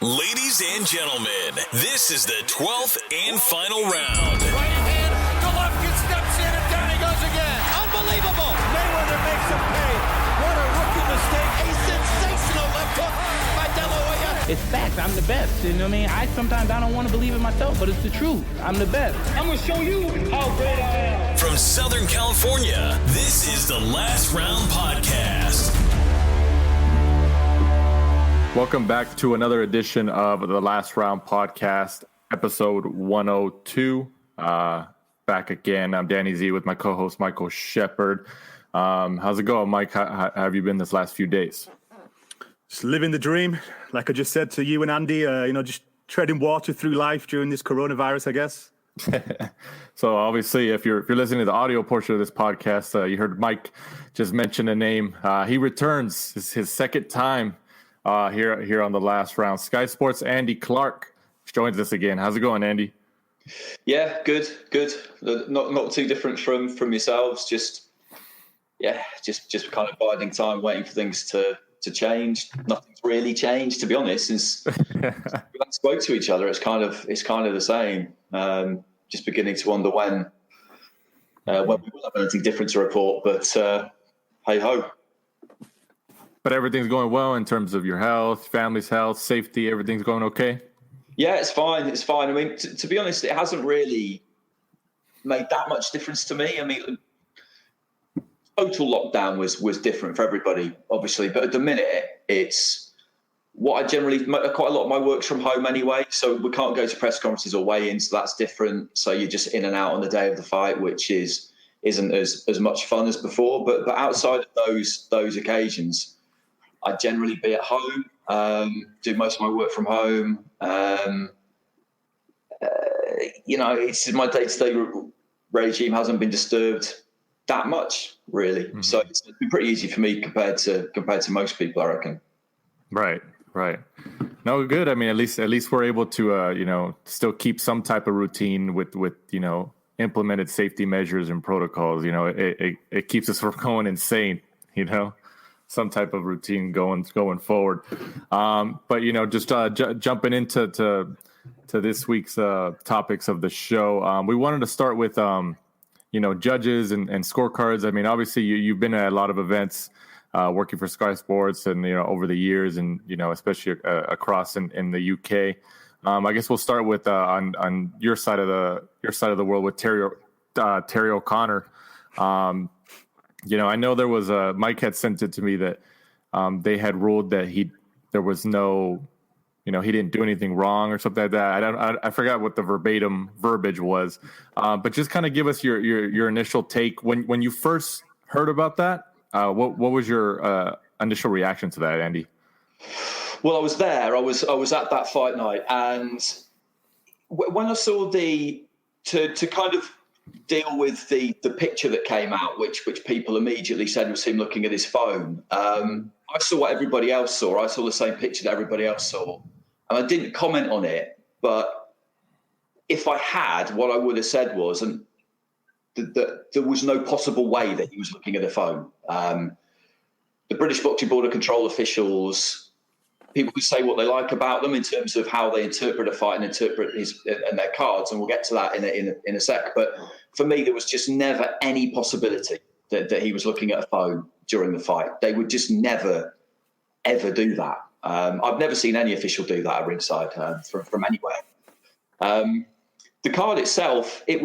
Ladies and gentlemen, this is the 12th and final round. Right hand, Golovkin steps in and down he goes again. Unbelievable. Mayweather makes him pay. What a rookie mistake. A sensational left hook by De La Hoya. It's fact. I'm the best. You know what I mean? Sometimes I don't want to believe it myself, but it's the truth. I'm the best. I'm going to show you how great I am. From Southern California, this is the Last Round Podcast. Welcome back to another edition of the Last Round Podcast, episode 102. Back again. I'm Danny Z with my co-host Michael Shepard. How's it going, Mike? How have you been this last few days? Just living the dream, like I just said to you and Andy. Just treading water through life during this coronavirus, I guess. So obviously, if you're listening to the audio portion of this podcast, you heard Mike just mention a name. He returns. It's his second time here on the Last Round. Sky Sports Andy Clarke joins us again. How's it going, Andy? Yeah, good. Not too different from yourselves. Just kind of biding time, waiting for things to change. Nothing's really changed, to be honest, since we last spoke to each other. It's kind of the same. Just beginning to wonder when we will have anything different to report. But hey ho. But everything's going well in terms of your health, family's health, safety. Everything's going okay. Yeah, it's fine. It's fine. I mean, to be honest, it hasn't really made that much difference to me. I mean, total lockdown was different for everybody, obviously. But at the minute, it's what I generally, quite a lot of my work's from home anyway. So we can't go to press conferences or weigh-ins. So that's different. So you're just in and out on the day of the fight, which isn't as much fun as before. But outside of those occasions, I generally be at home, do most of my work from home. It's my day-to-day regime hasn't been disturbed that much, really. Mm-hmm. So it's been pretty easy for me compared to most people, I reckon. Right. No, good. I mean, at least we're able to, still keep some type of routine with implemented safety measures and protocols. It keeps us from going insane, some type of routine going forward. But just jumping into this week's topics of the show, we wanted to start with judges and scorecards. I mean, obviously you've been at a lot of events working for Sky Sports and over the years, and especially across in the UK. I guess we'll start with on your side of the world with Terry O'Connor. I know there was Mike had sent it to me that they had ruled that there was no, he didn't do anything wrong or something like that. I forgot what the verbatim verbiage was, but just kind of give us your initial take when you first heard about that. What was your initial reaction to that, Andy? Well, I was there. I was at that fight night, and when I saw to kind of deal with the picture that came out, which people immediately said was him looking at his phone. I saw what everybody else saw. I saw the same picture that everybody else saw, and I didn't comment on it. But if I had, what I would have said was, and that there was no possible way that he was looking at a phone. The British Boxing Board of Control officials, people can say what they like about them in terms of how they interpret a fight and interpret and their cards, and we'll get to that in a sec. But for me, there was just never any possibility that he was looking at a phone during the fight. They would just never, ever do that. I've never seen any official do that at ringside from anywhere. The card itself, I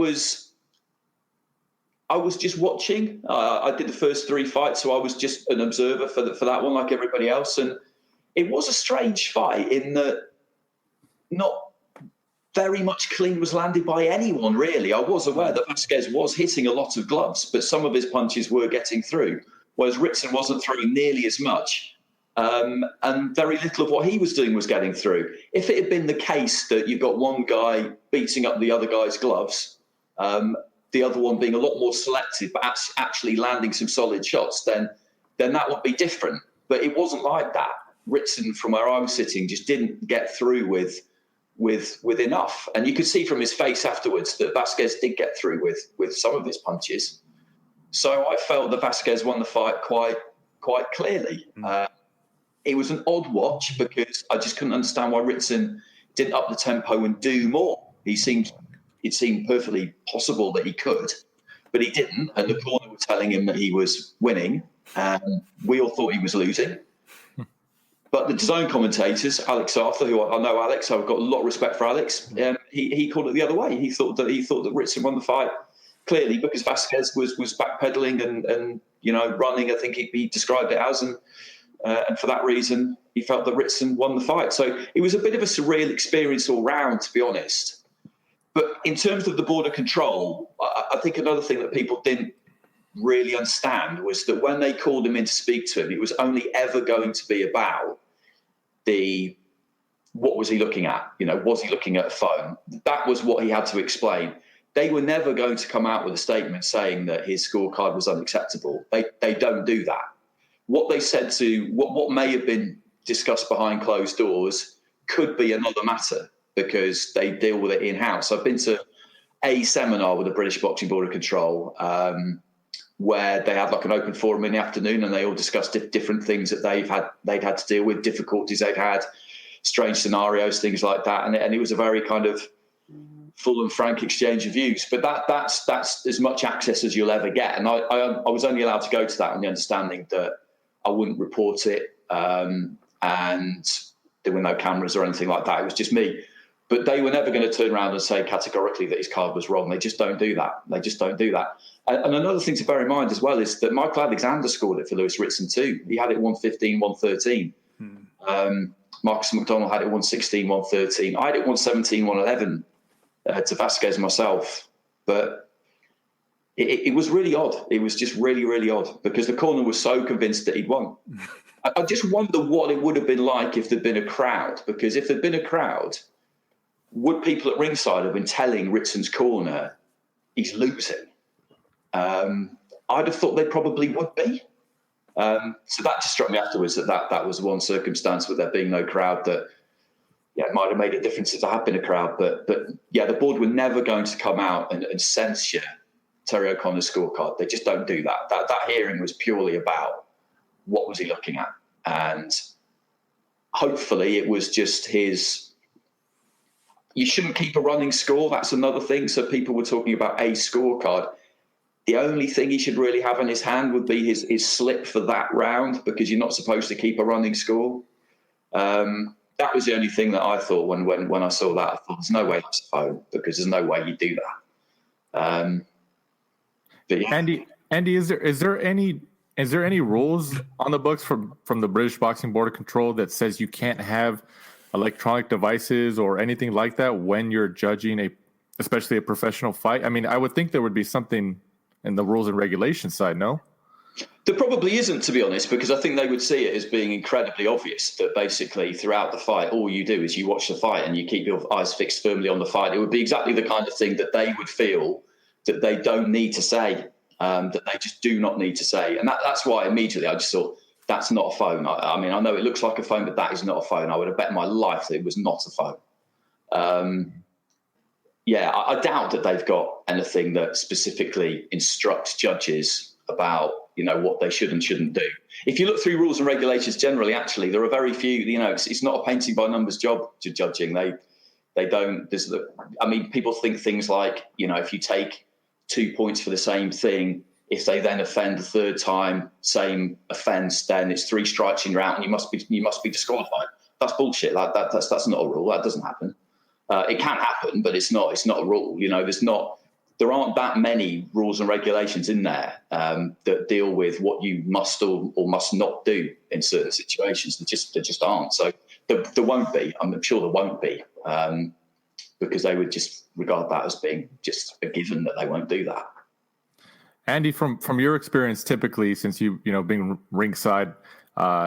was just watching. I did the first three fights, so I was just an observer for that one, like everybody else. And it was a strange fight in that not very much clean was landed by anyone, really. I was aware that Vasquez was hitting a lot of gloves, but some of his punches were getting through, whereas Ritson wasn't throwing nearly as much. And very little of what he was doing was getting through. If it had been the case that you've got one guy beating up the other guy's gloves, the other one being a lot more selective, but actually landing some solid shots, then that would be different. But it wasn't like that. Ritson, from where I was sitting, just didn't get through with enough. And you could see from his face afterwards that Vasquez did get through with some of his punches. So I felt that Vasquez won the fight quite clearly. it was an odd watch because I just couldn't understand why Ritson didn't up the tempo and do more. It seemed perfectly possible that he could, but he didn't. And the corner were telling him that he was winning, and we all thought he was losing. But the DAZN commentators, Alex Arthur, who I know Alex, I've got a lot of respect for Alex. He called it the other way. He thought that Ritson won the fight clearly because Vasquez was backpedaling and running. I think he described it as, and for that reason, he felt that Ritson won the fight. So it was a bit of a surreal experience all round, to be honest. But in terms of the border control, I think another thing that people didn't really understand was that when they called him in to speak to him, it was only ever going to be about what was he looking at? Was he looking at a phone? That was what he had to explain. They were never going to come out with a statement saying that his scorecard was unacceptable. They don't do that. What they said what may have been discussed behind closed doors could be another matter because they deal with it in-house. I've been to a seminar with the British Boxing Board of Control where they had like an open forum in the afternoon and they all discussed different things that they'd had to deal with, difficulties they'd had, strange scenarios, things like that. And it was a very kind of full and frank exchange of views. But that's as much access as you'll ever get. And I was only allowed to go to that on the understanding that I wouldn't report it and there were no cameras or anything like that. It was just me. But they were never going to turn around and say categorically that his card was wrong. They just don't do that. And another thing to bear in mind as well is that Michael Alexander scored it for Lewis Ritson too. He had it 115, 113. Marcus McDonald had it 116, 113. I had it 117, 111 to Vasquez myself. But it was really odd. It was just really, really odd because the corner was so convinced that he'd won. I just wonder what it would have been like if there'd been a crowd, because if there'd been a crowd, would people at ringside have been telling Ritson's corner he's losing? I'd have thought they probably would be. So that just struck me afterwards that was one circumstance with there being no crowd that it might have made a difference if there had been a crowd. But the board were never going to come out and censure Terry O'Connor's scorecard. They just don't do that. That hearing was purely about what was he looking at. And hopefully it was just his... You shouldn't keep a running score. That's another thing. So people were talking about a scorecard. The only thing he should really have in his hand would be his slip for that round because you're not supposed to keep a running score. That was the only thing that I thought when I saw that. I thought, there's no way that's a phone because there's no way you do that. But yeah. Andy, is there any rules on the books from the British Boxing Board of Control that says you can't have electronic devices or anything like that when you're judging especially a professional fight? I mean, I would think there would be something in the rules and regulations side, no? There probably isn't, to be honest, because I think they would see it as being incredibly obvious that basically throughout the fight, all you do is you watch the fight and you keep your eyes fixed firmly on the fight. It would be exactly the kind of thing that they would feel that they don't need to say, that they just do not need to say. And that's why immediately I just thought, that's not a phone. I mean, I know it looks like a phone, but that is not a phone. I would have bet my life that it was not a phone. I doubt that they've got anything that specifically instructs judges about, what they should and shouldn't do. If you look through rules and regulations generally, actually, there are very few, it's not a painting by numbers job to judging. They don't, people think things like, if you take 2 points for the same thing, if they then offend the third time, same offence, then it's 3 strikes and you're out and you must be disqualified. That's bullshit. That's not a rule. That doesn't happen. It can happen, but it's not a rule. There aren't that many rules and regulations in there that deal with what you must or must not do in certain situations. There just aren't. So there won't be. I'm sure there won't be because they would just regard that as being just a given that they won't do that. Andy, from your experience, typically, since being ringside,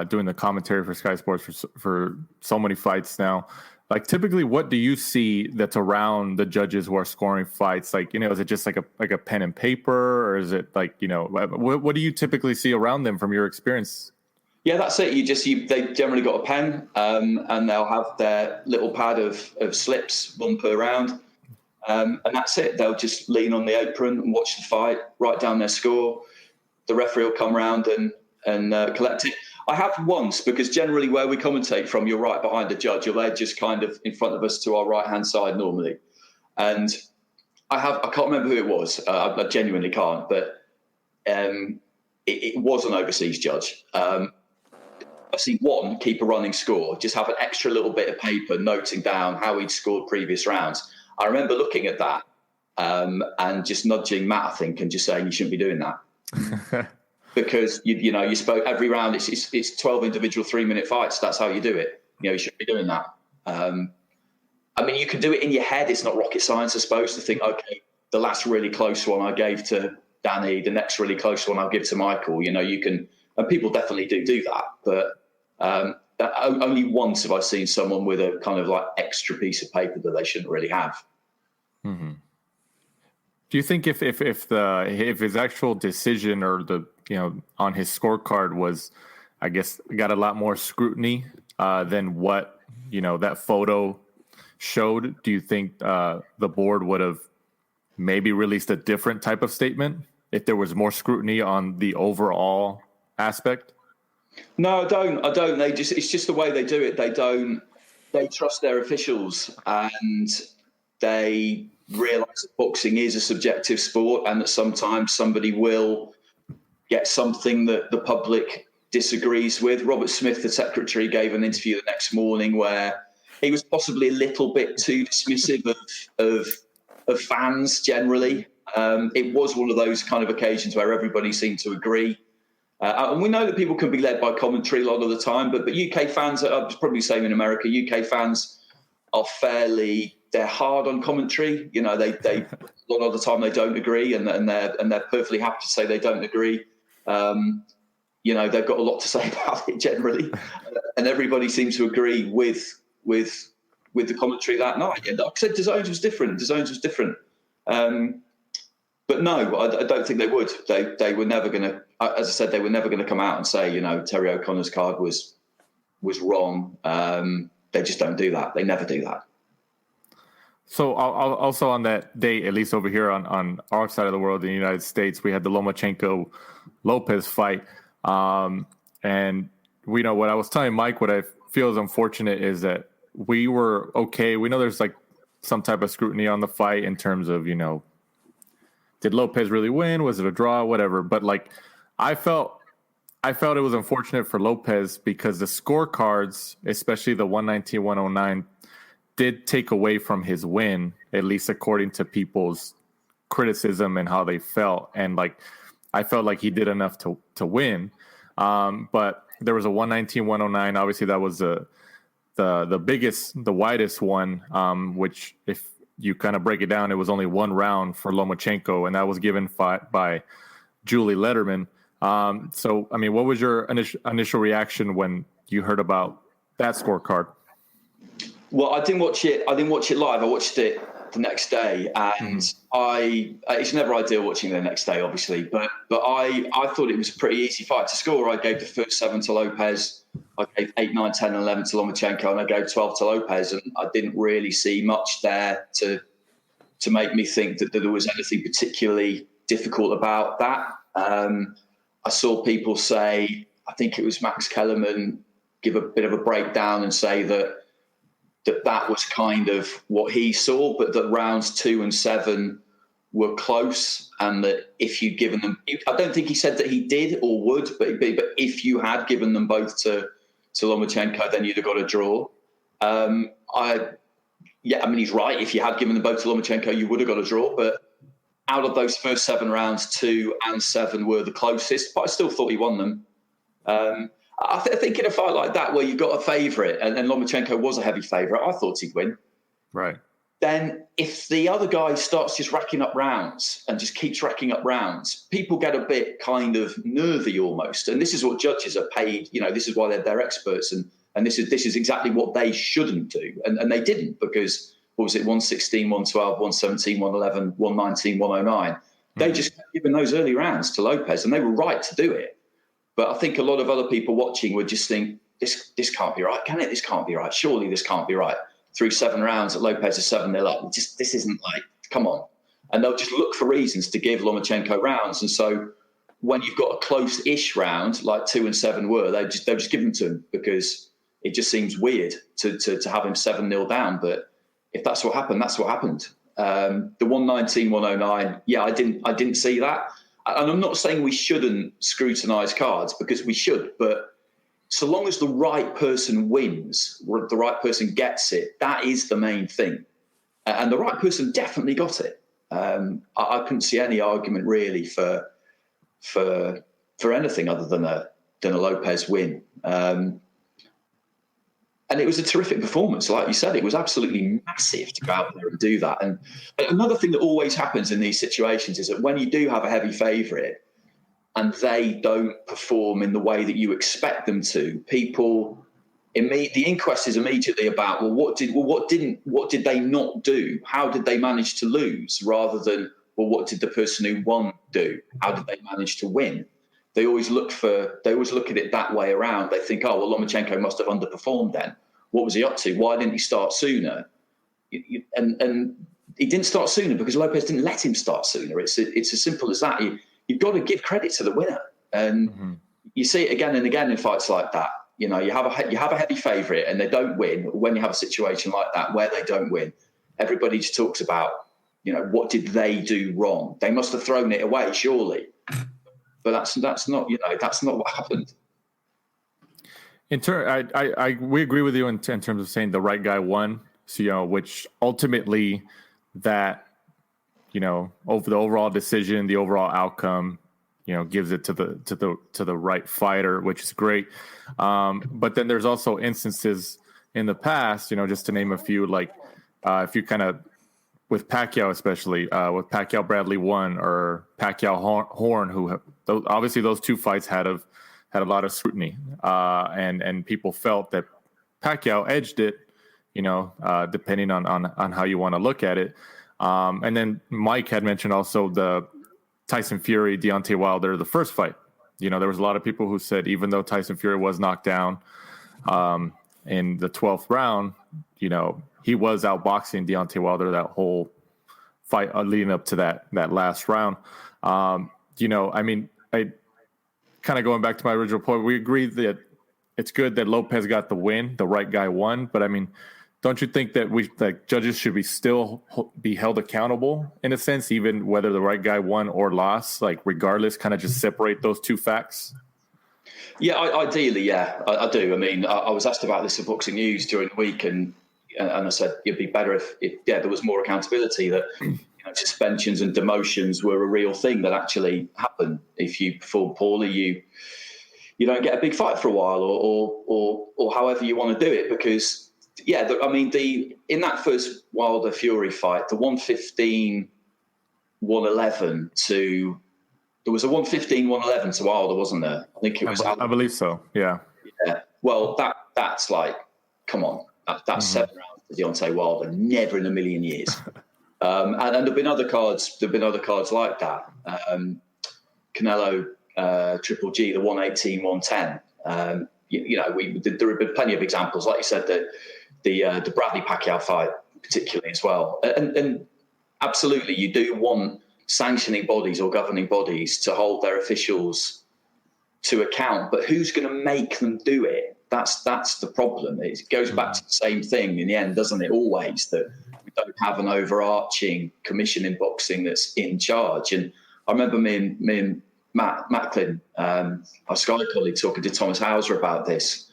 doing the commentary for Sky Sports for so many fights now, like typically, what do you see that's around the judges who are scoring fights? Like, is it just like a pen and paper, or is it like, what do you typically see around them from your experience? Yeah, that's it. They generally got a pen, and they'll have their little pad of slips, one per round. And that's it. They'll just lean on the apron and watch the fight, write down their score. The referee will come round and collect it. I have once, because generally where we commentate from, you're right behind the judge. You're there just kind of in front of us to our right-hand side normally. And I can't remember who it was. I genuinely can't, but it was an overseas judge. I see one keep a running score, just have an extra little bit of paper noting down how he'd scored previous rounds. I remember looking at that and just nudging Matt, I think, and just saying you shouldn't be doing that. Because, you spoke every round, it's 12 individual 3-minute fights. That's how you do it. You shouldn't be doing that. You can do it in your head. It's not rocket science, I suppose, to think, okay, the last really close one I gave to Danny, the next really close one I'll give to Michael. You can, and people definitely do that. But only once have I seen someone with a kind of like extra piece of paper that they shouldn't really have. Mm-hmm. Do you think if his actual decision or the on his scorecard was, I guess, got a lot more scrutiny than what that photo showed, do you think the board would have maybe released a different type of statement if there was more scrutiny on the overall aspect? No, I don't. It's just the way they do it. They trust their officials, and they realize that boxing is a subjective sport, and that sometimes somebody will get something that the public disagrees with. Robert Smith, the secretary, gave an interview the next morning where he was possibly a little bit too dismissive of fans generally. It was one of those kind of occasions where everybody seemed to agree. And we know that people can be led by commentary a lot of the time, but UK fans, are probably the same in America, UK fans are they're hard on commentary. They a lot of the time they don't agree, and they're perfectly happy to say they don't agree. They've got a lot to say about it generally, and everybody seems to agree with the commentary that night. And like I said, DAZN was different. But no, I don't think they would. They were never going to, as I said, they were never going to come out and say, Terry O'Connor's card was wrong. They just don't do that. They never do that. So also on that date, at least over here on our side of the world in the United States, we had the Lomachenko-Lopez fight. And we know what I was telling Mike, what I feel is unfortunate is that we were okay. We know there's like some type of scrutiny on the fight in terms of, did Lopez really win? Was it a draw? Whatever. But like, I felt it was unfortunate for Lopez because the scorecards, especially the 119-109, did take away from his win, at least according to people's criticism and how they felt. And like, I felt like he did enough to win. But there was a 119-109. Obviously, that was the biggest, the widest one, which if you kind of break it down, it was only one round for Lomachenko, and that was given by Julie Lederman. So, I mean, what was your initial reaction when you heard about that scorecard? Well, I didn't watch it live. I watched it the next day, and it's never ideal watching the next day, obviously, but I thought it was a pretty easy fight to score. I gave the first 7 to Lopez, I gave 8, 9, 10, and 11 to Lomachenko, and I gave 12 to Lopez, and I didn't really see much there to make me think that there was anything particularly difficult about that. I saw people say, I think it was Max Kellerman, give a bit of a breakdown and say that was kind of what he saw, but that rounds 2 and 7 were close, and that if you'd given them, I don't think he said that he did or would, but if you had given them both to Lomachenko, then you'd have got a draw. He's right. If you had given them both to Lomachenko, you would have got a draw. But out of those first 7 rounds, 2 and 7 were the closest, but I still thought he won them. I think in a fight like that where you've got a favourite, and Lomachenko was a heavy favourite, I thought he'd win. Right. Then if the other guy starts just racking up rounds and just keeps racking up rounds, people get a bit kind of nervy almost. And this is what judges are paid. This is why they're experts. And this is exactly what they shouldn't do. And they didn't, because, what was it, 116, 112, 117, 111, 119, 109. They just kept giving those early rounds to Lopez, and they were right to do it. But I think a lot of other people watching would just think, this can't be right, can it? This can't be right. Surely this can't be right. Through 7 rounds at Lopez is 7-0 up. This isn't like, come on. And they'll just look for reasons to give Lomachenko rounds. And so when you've got a close-ish round, like 2 and 7 were, they've just given to him because it just seems weird to have him 7-0 down. But if that's what happened, that's what happened. The 119, 109, yeah, I didn't see that. And I'm not saying we shouldn't scrutinise cards, because we should, but so long as the right person wins, the right person gets it, that is the main thing. And the right person definitely got it. I couldn't see any argument really for anything other than a Lopez win. And it was a terrific performance. Like you said, it was absolutely massive to go out there and do that. And another thing that always happens in these situations is that when you do have a heavy favourite and they don't perform in the way that you expect them to, the inquest is immediately about, what did they not do? How did they manage to lose? Rather than, what did the person who won do? How did they manage to win? They always look at it that way around. They think, Lomachenko must have underperformed then. What was he up to? Why didn't he start sooner? And he didn't start sooner because Lopez didn't let him start sooner. It's as simple as that. You've got to give credit to the winner. And you see it again and again in fights like that. You know, you have a heavy favourite and they don't win. When you have a situation like that where they don't win, everybody just talks about, what did they do wrong? They must have thrown it away, surely. But that's not what happened. We agree with you in terms of saying the right guy won. So which ultimately that over the overall decision, the overall outcome, gives it to the right fighter, which is great. But then there's also instances in the past, just to name a few, like if you kind of with Pacquiao, especially with Pacquiao Bradley 1 or Pacquiao Horn, who obviously those two fights had a lot of scrutiny, and people felt that Pacquiao edged it, depending on how you want to look at it. And then Mike had mentioned also the Tyson Fury, Deontay Wilder, the first fight. There was a lot of people who said even though Tyson Fury was knocked down in the 12th round, he was outboxing Deontay Wilder that whole fight leading up to that last round. I kind of going back to my original point, we agreed that it's good that Lopez got the win, the right guy won. But don't you think that judges should be held accountable in a sense, even whether the right guy won or lost, regardless, kind of just separate those two facts? Yeah, ideally, yeah, I do. I was asked about this at Boxing News during the week, and I said it'd be better if there was more accountability, that suspensions and demotions were a real thing that actually happen. If you perform poorly, you don't get a big fight for a while, or however you want to do it. Because in that first Wilder Fury fight, the 115-111 to there was a 115-111 to Wilder, wasn't there? I think it was. I believe so. Yeah. Yeah. Well, that's like, come on. That's 7 rounds to Deontay Wilder. Never in a million years. And there've been other cards. Like that. Canelo, Triple G, the 118-110. There have been plenty of examples, like you said, that the Bradley Pacquiao fight, particularly as well. And absolutely, you do want sanctioning bodies or governing bodies to hold their officials to account, but who's going to make them do it? That's the problem. It goes back to the same thing in the end, doesn't it? Always, that we don't have an overarching commission in boxing that's in charge. And I remember me and Matt Macklin, our Sky colleague, talking to Thomas Hauser about this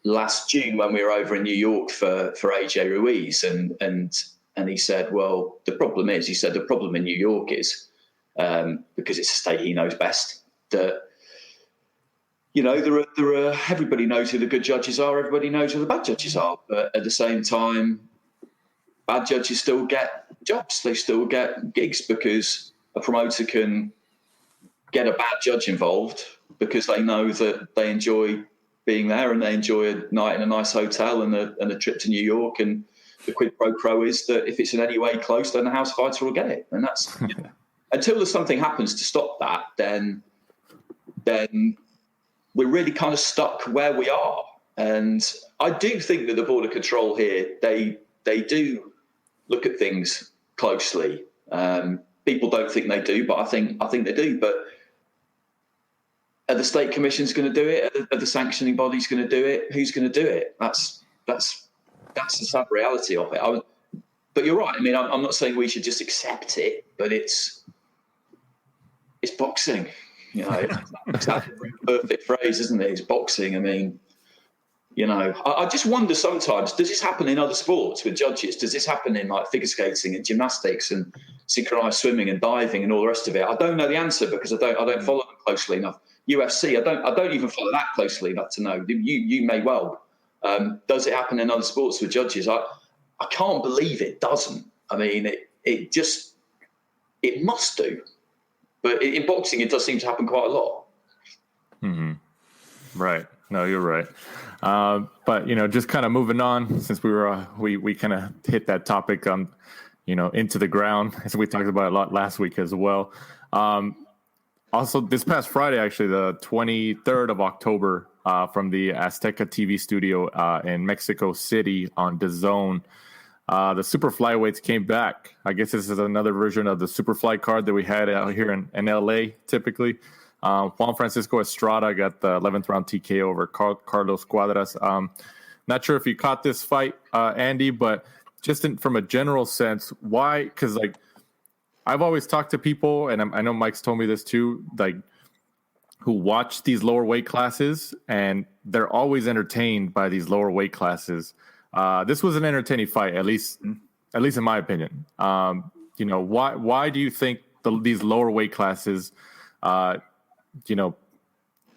last June when we were over in New York for AJ Ruiz, and he said, well, the problem in New York is because it's a state he knows best, that there are everybody knows who the good judges are, everybody knows who the bad judges are, but at the same time, bad judges still get jobs, they still get gigs, because a promoter can get a bad judge involved because they know that they enjoy being there and they enjoy a night in a nice hotel and a trip to New York, and the quid pro quo is that if it's in any way close, then the house fighter will get it. And that's until there's something happens to stop that, then we're really kind of stuck where we are. And I do think that the Border Control here, they do look at things closely. People don't think they do, but I think they do. But Are the state commissions going to do it? Are the sanctioning bodies going to do it? Who's going to do it? That's the sad reality of it. But you're right. I mean, I'm not saying we should just accept it, but it's boxing. You know, it's a perfect phrase, isn't it? It's boxing. I mean, you know, I just wonder sometimes, does this happen in other sports with judges? Does this happen in like figure skating and gymnastics and synchronized swimming and diving and all the rest of it? I don't know the answer because I don't follow them closely enough. UFC, I don't even follow that closely enough to know. You may well. Does it happen in other sports with judges? I can't believe it doesn't. I mean, it must do. But in boxing, it does seem to happen quite a lot. Mm-hmm. Right. No, you're right. But, you know, just kind of moving on, since we kind of hit that topic on, you know, into the ground, as we talked about a lot last week as well. Also, this past Friday, actually, the 23rd of October, from the Azteca TV studio in Mexico City on DAZN, the super flyweights came back. I guess this is another version of the superfly card that we had out here in LA typically. Juan Francisco Estrada got the 11th round TKO over Carlos Cuadras. Not sure if you caught this fight, Andy, but just from a general sense, why? Because like I've always talked to people, and I know Mike's told me this too, like who watch these lower weight classes, and they're always entertained by these lower weight classes. This was an entertaining fight, at least in my opinion. You know, why do you think these lower weight classes, you know,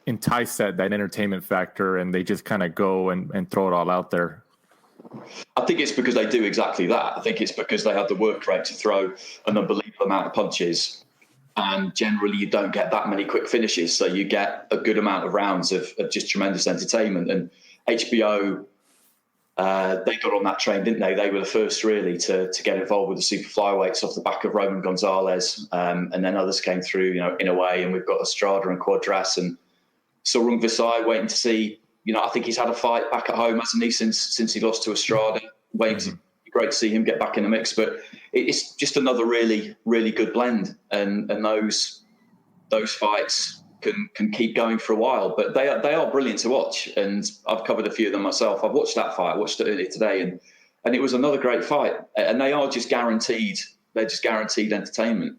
entice that entertainment factor, and they just kind of go and throw it all out there? I think it's because they do exactly that. I think it's because they have the work rate to throw an unbelievable amount of punches, and generally you don't get that many quick finishes, so you get a good amount of rounds of just tremendous entertainment. And HBO, they got on that train, didn't they? They were the first really to get involved with the super flyweights off the back of Roman Gonzalez, and then others came through, you know, in a way. And we've got Estrada and Cuadras and Sorung Visai waiting to see. You know, I think he's had a fight back at home, hasn't he, since he lost to Estrada. Waiting to be great to see him get back in the mix. But it's just another really, really good blend, and those fights can keep going for a while. But they are brilliant to watch, and I've covered a few of them myself. I've watched that fight. I watched it earlier today, and it was another great fight. And they are just guaranteed. They're just guaranteed entertainment.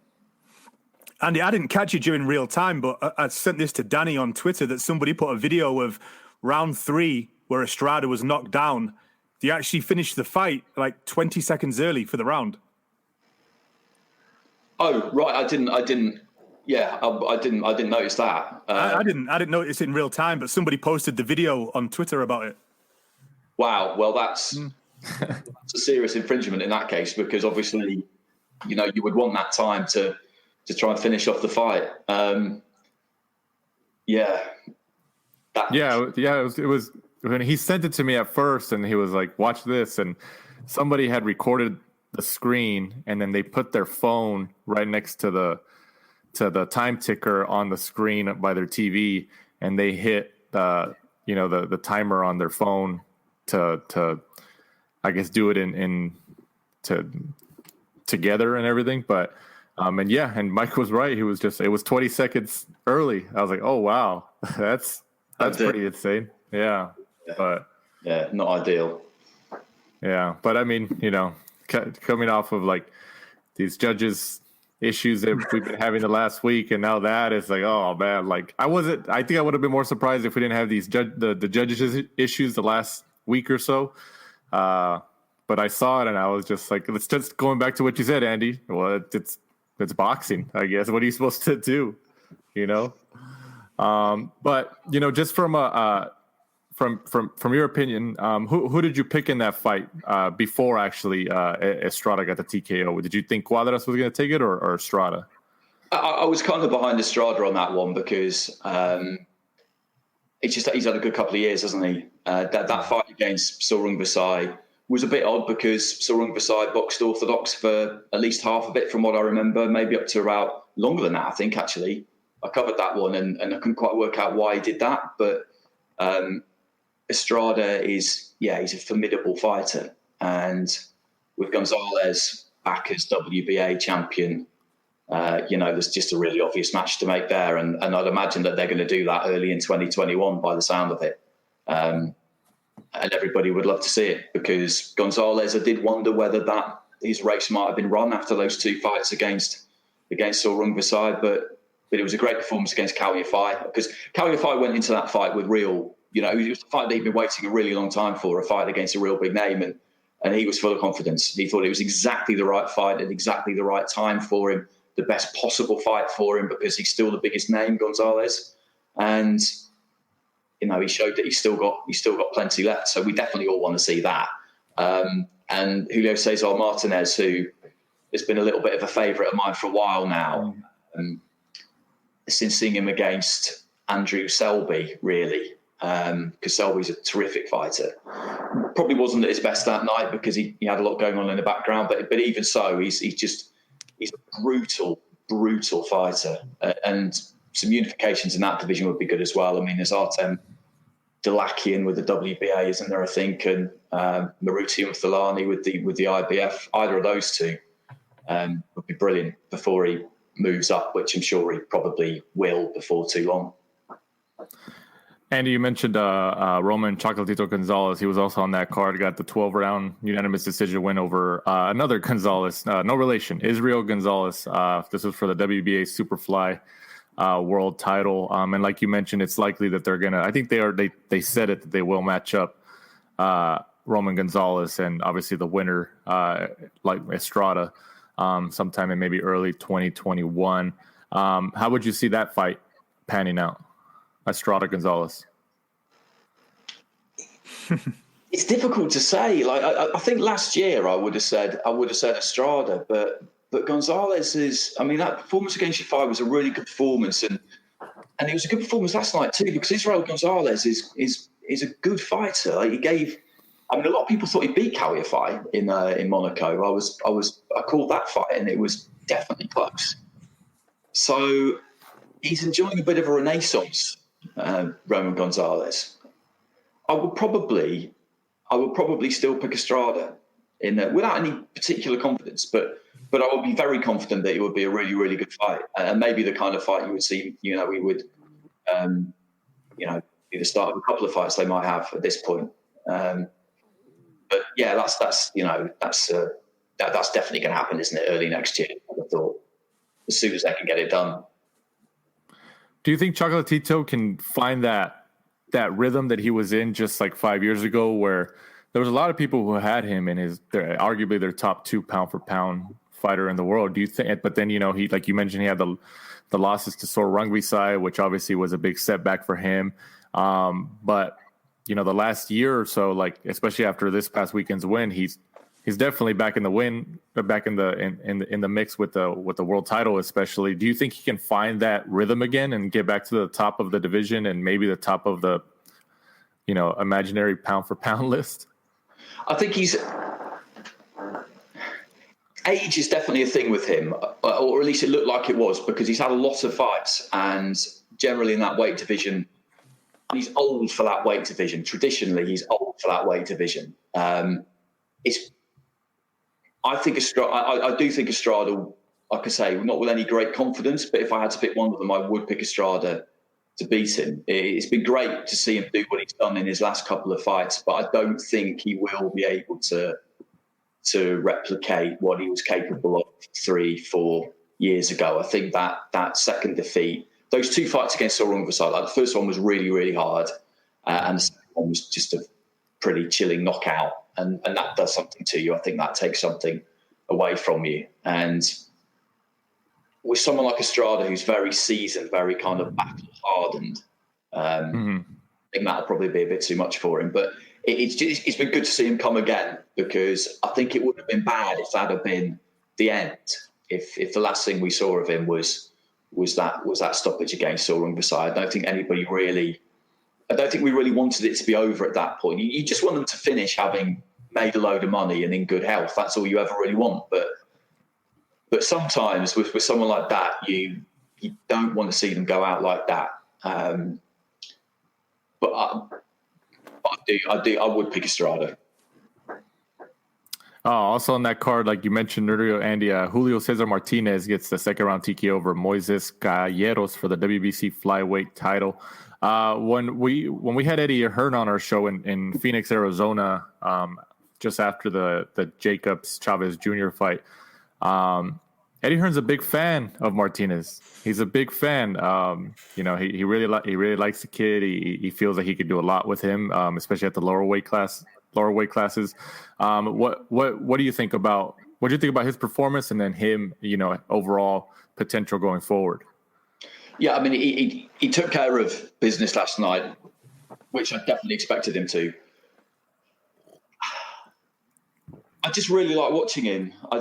Andy, I didn't catch you during real time, but I sent this to Danny on Twitter that somebody put a video of round 3 where Estrada was knocked down. He actually finished the fight like 20 seconds early for the round. Oh, right. I didn't. Yeah, I didn't notice that. I didn't notice it in real time, but somebody posted the video on Twitter about it. Wow. Well, that's a serious infringement in that case, because obviously, you know, you would want that time to try and finish off the fight. It was when he sent it to me at first, and he was like, watch this, and somebody had recorded the screen, and then they put their phone right next to the time ticker on the screen by their TV, and they hit the timer on their phone to I guess do it in together and everything. But and Mike was right. It was 20 seconds early. I was like, oh wow, that's pretty insane. Yeah. But yeah, not ideal. Yeah, but I mean, you know, coming off of like these judges issues that we've been having the last week, and now that it's like, oh man, like I think I would have been more surprised if we didn't have these the judges issues the last week or so. But I saw it and I was just like, let's just going back to what you said, Andy. Well, it's boxing, I guess. What are you supposed to do? You know? But you know, just from your opinion, who did you pick in that fight before actually Estrada got the TKO? Did you think Cuadras was going to take it or Estrada? I was kind of behind Estrada on that one because it's just that he's had a good couple of years, hasn't he? That fight against Sorung Visai was a bit odd because Sorung Visai boxed orthodox for at least half of it, from what I remember, maybe up to about longer than that, I think, actually. I covered that one and I couldn't quite work out why he did that, but Estrada he's a formidable fighter, and with Gonzalez back as WBA champion, there's just a really obvious match to make there. And I'd imagine that they're going to do that early in 2021 by the sound of it. And everybody would love to see it, because Gonzalez, I did wonder whether his race might have been run after those 2 fights against Sor Rungvisai, but it was a great performance against Cao Yafai, because Cao Yafai went into that fight with real, it was a fight that he'd been waiting a really long time for, a fight against a real big name, and he was full of confidence. He thought it was exactly the right fight at exactly the right time for him, the best possible fight for him, because he's still the biggest name, Gonzalez, and he showed that he's still got plenty left. So we definitely all want to see that. And Julio Cesar Martinez, who has been a little bit of a favourite of mine for a while now, since seeing him against Andrew Selby, really, because Selby's a terrific fighter. Probably wasn't at his best that night because he had a lot going on in the background, but even so, he's a brutal fighter, and some unifications in that division would be good as well. I mean, there's Artem Dalakian with the WBA, isn't there, I think, and Maruti Umthalani with the IBF. Either of those two would be brilliant before he moves up, which I'm sure he probably will before too long. Andy, you mentioned Roman Chocolatito Gonzalez. He was also on that card, got the 12-round unanimous decision win over another Gonzalez, no relation, Israel Gonzalez. This was for the WBA Superfly world title. And like you mentioned, it's likely that they're going to, I think they said it, that they will match up Roman Gonzalez and obviously the winner, like Estrada, sometime in maybe early 2021. How would you see that fight panning out? Estrada Gonzalez. It's difficult to say. Like I think last year I would have said Estrada, but Gonzalez is. I mean, that performance against Yafai was a really good performance, and it was a good performance last night too, because Israel Gonzalez is a good fighter. Like he gave. I mean, a lot of people thought he beat Cao Yafai in Monaco. I called that fight, and it was definitely close. So he's enjoying a bit of a renaissance. Roman Gonzalez. I would probably still pick Estrada in that, without any particular confidence, but I would be very confident that it would be a really, really good fight, and maybe the kind of fight you would see. We would, be the start of a couple of fights they might have at this point. But yeah, that's definitely going to happen, isn't it? Early next year, I thought, as soon as they can get it done. Do you think Chocolatito can find that rhythm that he was in just like 5 years ago, where there was a lot of people who had him in arguably their top 2 pound for pound fighter in the world? Do you think? But then he, like you mentioned, he had the losses to Sor Rungvisai, which obviously was a big setback for him. But the last year or so, like especially after this past weekend's win, he's definitely back in the mix with the world title, especially. Do you think he can find that rhythm again and get back to the top of the division and maybe the top of the, imaginary pound for pound list? I think age is definitely a thing with him, or at least it looked like it was, because he's had a lot of fights, and generally in that weight division, he's old for that weight division. Traditionally, he's old for that weight division. I do think Estrada, like I say, not with any great confidence, but if I had to pick one of them, I would pick Estrada to beat him. It's been great to see him do what he's done in his last couple of fights, but I don't think he will be able to replicate what he was capable of 3-4 years ago. I think that second defeat, those 2 fights against Sor Rungvisai, like the first one was really, really hard, and the second one was just a pretty chilling knockout. And that does something to you. I think that takes something away from you. And with someone like Estrada, who's very seasoned, very kind of battle-hardened, I think that'll probably be a bit too much for him. But it's been good to see him come again, because I think it would have been bad if that had been the end. If the last thing we saw of him was that stoppage against Sor Rungvisai. I don't think we really wanted it to be over at that point. You just want them to finish having made a load of money and in good health. That's all you ever really want. But sometimes with someone like that, you don't want to see them go out like that. But I would pick Estrada. Also on that card, like you mentioned earlier, Andy, Julio Cesar Martinez gets the second round TKO over Moises Gallegos for the WBC flyweight title. When we had Eddie Hearn on our show in Phoenix, Arizona, just after the Jacobs Chavez Jr. fight, Eddie Hearn's a big fan of Martinez. He's a big fan. He really likes the kid. He feels like he could do a lot with him, especially at the lower weight classes. What do you think about his performance and then him, overall potential going forward? Yeah, I mean, he took care of business last night, which I definitely expected him to. I just really like watching him. I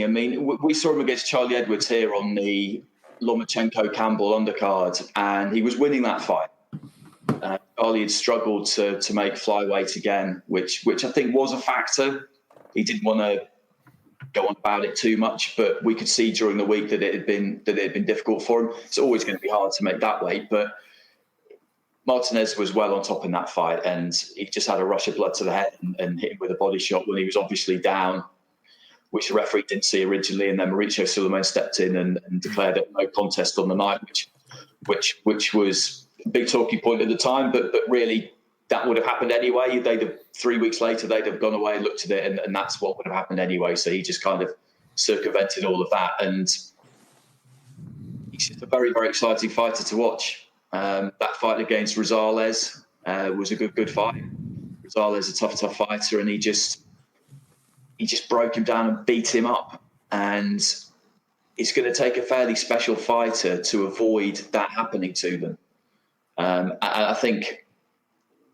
mean, we saw him against Charlie Edwards here on the Lomachenko-Campbell undercard, and he was winning that fight. Charlie had struggled to make flyweight again, which I think was a factor. He didn't want to go on about it too much, but we could see during the week that it had been difficult for him. It's always going to be hard to make that weight, but Martinez was well on top in that fight, and he just had a rush of blood to the head and hit him with a body shot when he was obviously down, which the referee didn't see originally, and then Mauricio Sulaiman stepped in and declared it no contest on the night, which was a big talking point at the time, but really that would have happened anyway. 3 weeks later, they'd have gone away and looked at it, and that's what would have happened anyway. So he just kind of circumvented all of that, and he's just a very, very exciting fighter to watch. That fight against Rosales was a good fight. Rosales is a tough fighter, and he just broke him down and beat him up. And it's going to take a fairly special fighter to avoid that happening to them. I think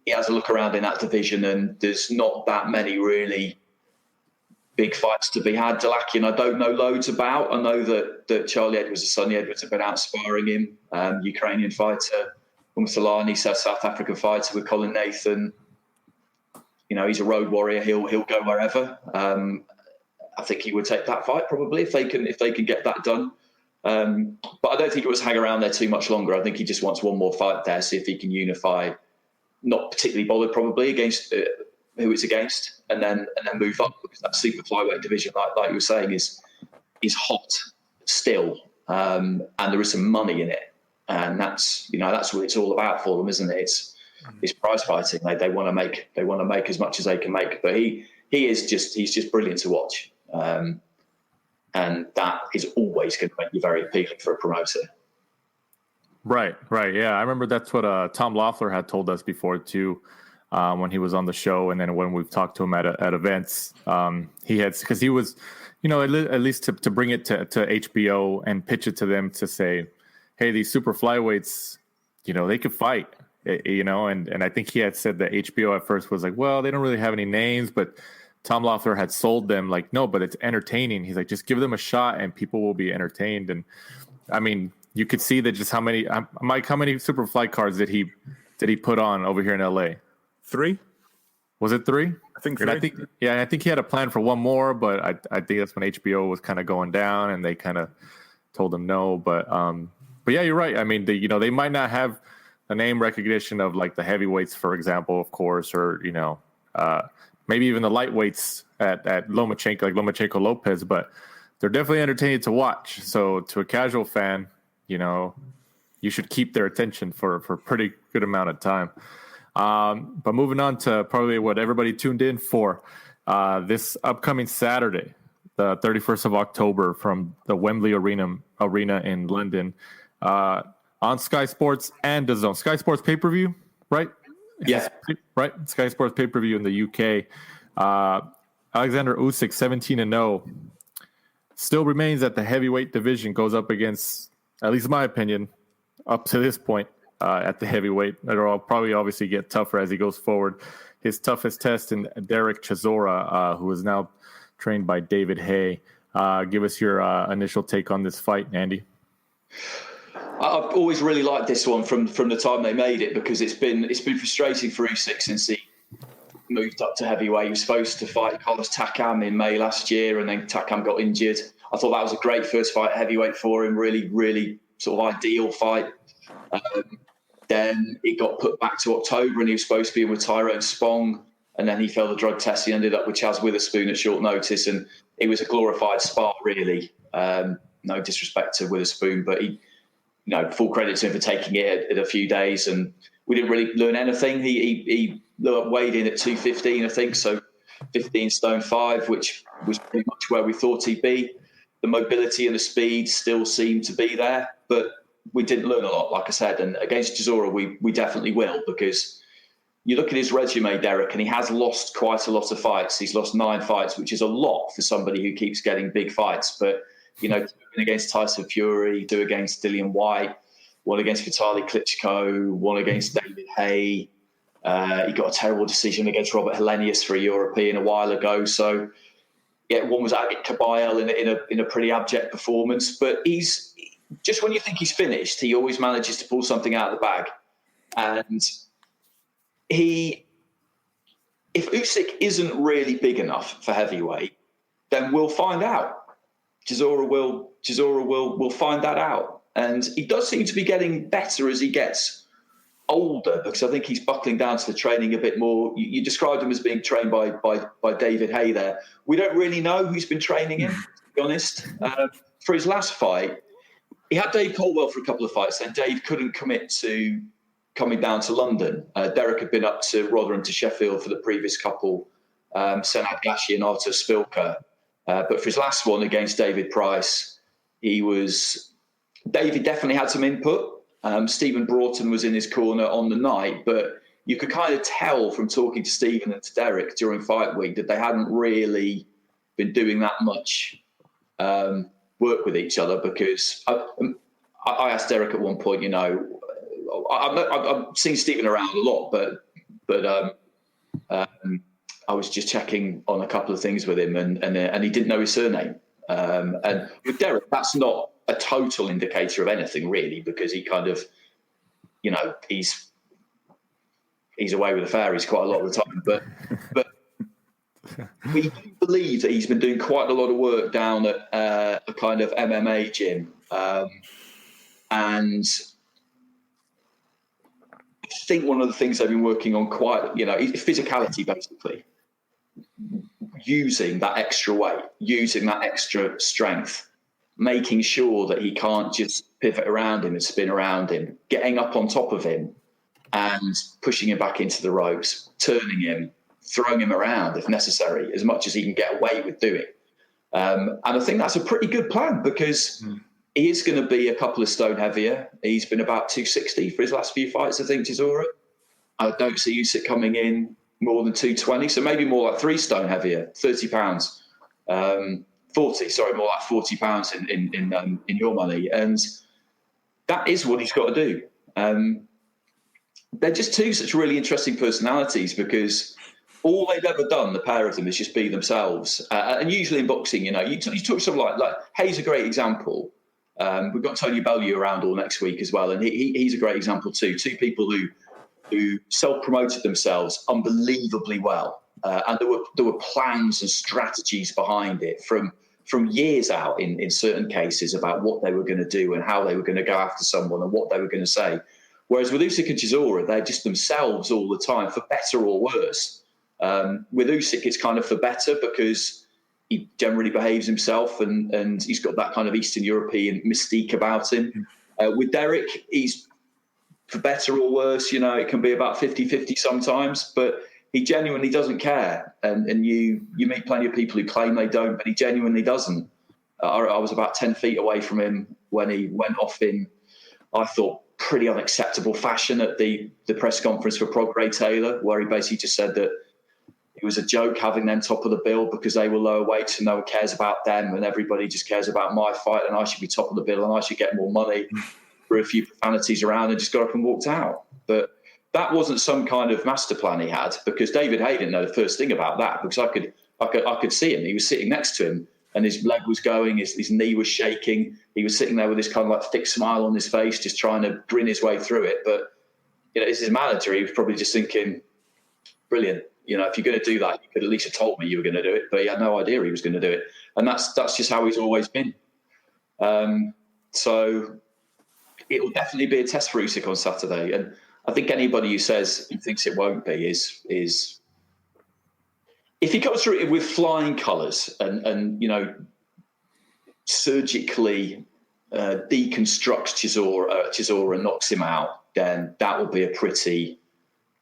he has a look around in that division, and there's not that many really big fights to be had. Dalakian, I don't know loads about. I know that Charlie Edwards and Sonny Edwards have been out sparring him. Ukrainian fighter, Umsalani, South African fighter with Colin Nathan. He's a road warrior. He'll go wherever. I think he would take that fight probably if they can get that done. But I don't think he was hang around there too much longer. I think he just wants one more fight there, see if he can unify. Not particularly bothered probably against who it's against, and then move up, because that super flyweight division, like you were saying, is hot still, and there is some money in it, and that's what it's all about for them, isn't it? It's prize fighting. They want to make as much as they can make, but he's just brilliant to watch, and that is always going to make you very appealing for a promoter. Right. Yeah, I remember that's what Tom Loeffler had told us before too, when he was on the show, and then when we've talked to him at events, he had, because he was, at least to bring it to HBO and pitch it to them to say, hey, these super flyweights, they could fight, and I think he had said that HBO at first was like, well, they don't really have any names, but Tom Loeffler had sold them like, no, but it's entertaining. He's like, just give them a shot and people will be entertained. And I mean, you could see that just how many, Mike, how many super flight cards did he put on over here in LA? 3. Was it 3? I think 3. I think he had a plan for one more, but I think that's when HBO was kind of going down and they kind of told him no. But yeah, you're right. I mean, they might not have the name recognition of like the heavyweights, for example, of course, or maybe even the lightweights at Lomachenko, like Lomachenko Lopez, but they're definitely entertaining to watch. So to a casual fan, you should keep their attention for a pretty good amount of time. But moving on to probably what everybody tuned in for, this upcoming Saturday, the 31st of October, from the Wembley Arena in London, on Sky Sports and DAZN. Sky Sports pay-per-view, right? Yeah. Right? Sky Sports pay-per-view in the UK. Alexander Usyk, 17-0, still remains at the heavyweight division, goes up against, at least in my opinion, up to this point, at the heavyweight. It'll probably obviously get tougher as he goes forward. His toughest test in Derek Chisora, who is now trained by David Hay. Give us your initial take on this fight, Andy. I've always really liked this one from the time they made it, because it's been frustrating for Usyk since he moved up to heavyweight. He was supposed to fight Carlos Takam in May last year, and then Takam got injured. I thought that was a great first fight at heavyweight for him, really, really sort of ideal fight. Then it got put back to October, and he was supposed to be in with Tyrone Spong. and then he failed the drug test. He ended up with Chaz Witherspoon at short notice, and it was a glorified spar, really. No disrespect to Witherspoon, but he, full credit to him for taking it in a few days, and we didn't really learn anything. He weighed in at 215, I think, so 15 stone 5, which was pretty much where we thought he'd be. The mobility and the speed still seemed to be there, but we didn't learn a lot, like I said. And against Chisora, we definitely will, because you look at his resume, Derek, and he has lost quite a lot of fights. He's lost 9 fights, which is a lot for somebody who keeps getting big fights. But, 2 against Tyson Fury, 2 against Dillian White, 1 against Vitaly Klitschko, 1 against David Haye. He got a terrible decision against Robert Helenius for a European a while ago. So, yeah, 1 was Agit Kabayel in a pretty abject performance. But he's just, when you think he's finished, he always manages to pull something out of the bag. And if Usyk isn't really big enough for heavyweight, then we'll find out. Chisora will find that out. And he does seem to be getting better as he gets older, because I think he's buckling down to the training a bit more. You described him as being trained by David Haye there. We don't really know who's been training him, to be honest. For his last fight, he had Dave Colwell for a couple of fights, then Dave couldn't commit to coming down to London. Derek had been up to Rotherham to Sheffield for the previous couple, Senad Gashi and Artur Spilka. But for his last one against David Price, David definitely had some input. Stephen Broughton was in his corner on the night, but you could kind of tell from talking to Stephen and to Derek during fight week that they hadn't really been doing that much work with each other, because I asked Derek at one point, I've seen Stephen around a lot, but I was just checking on a couple of things with him, and he didn't know his surname. And with Derek, that's not a total indicator of anything, really, because he kind of, he's away with the fairies quite a lot of the time. But we do believe that he's been doing quite a lot of work down at a kind of MMA gym, and I think one of the things they've been working on quite, physicality, basically. Using that extra weight, using that extra strength, making sure that he can't just pivot around him and spin around him, getting up on top of him and pushing him back into the ropes, turning him, throwing him around if necessary, as much as he can get away with doing. And I think that's a pretty good plan, because he is going to be a couple of stone heavier. He's been about 260 for his last few fights, I think, Chisora. I don't see Usyk coming in more than 220, so maybe more like 3 stone heavier, 30 pounds, 40, more like 40 pounds in your money. And that is what he's got to do. They're just 2 such really interesting personalities, because all they've ever done, the pair of them, is just be themselves. And usually in boxing, you talk something like Hayes, a great example. We've got Tony Bellew around all next week as well, and he's a great example too. 2 people who self-promoted themselves unbelievably well, and there were plans and strategies behind it from years out in certain cases about what they were going to do and how they were going to go after someone and what they were going to say. Whereas with Usyk and Chisora, they're just themselves all the time, for better or worse. With Usyk, it's kind of for better, because he generally behaves himself, and he's got that kind of Eastern European mystique about him. With Derek, he's for better or worse, it can be about 50-50 sometimes, but he genuinely doesn't care. And you meet plenty of people who claim they don't, but he genuinely doesn't. I was about 10 feet away from him when he went off in, I thought, pretty unacceptable fashion at the press conference for Prograis Taylor, where he basically just said that it was a joke having them top of the bill because they were lower weights and no one cares about them, and everybody just cares about my fight, and I should be top of the bill and I should get more money. Threw a few profanities around and just got up and walked out. But that wasn't some kind of master plan he had, because David Haye didn't know the first thing about that, because I could see him. He was sitting next to him and his leg was going, his knee was shaking. He was sitting there with this kind of like thick smile on his face, just trying to grin his way through it. But, as his manager, he was probably just thinking, brilliant. If you're going to do that, you could at least have told me you were going to do it. But he had no idea he was going to do it. And that's just how he's always been. So it will definitely be a test for Usyk on Saturday. And I think anybody who thinks it won't be is if he goes through it with flying colours and surgically deconstructs Chisora and knocks him out, then that will be a pretty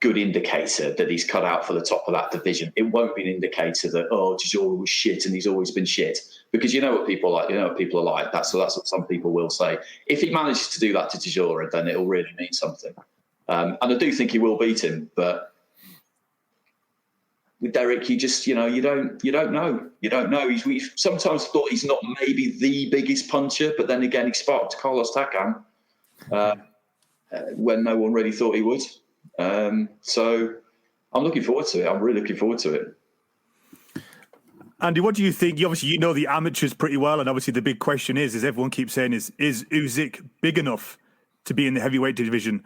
good indicator that he's cut out for the top of that division. It won't be an indicator that, Chisora was shit and he's always been shit, because you know what people are like. That's what some people will say. If he manages to do that to Chisora, then it'll really mean something. And I do think he will beat him, but with Derek, you just, you don't know. You don't know. We've sometimes thought he's not maybe the biggest puncher, but then again, he sparked Carlos Takam when no one really thought he would. So I'm looking forward to it. I'm really looking forward to it. Andy, what do you think? Obviously, you know the amateurs pretty well, and obviously the big question is, as everyone keeps saying, is Usyk big enough to be in the heavyweight division?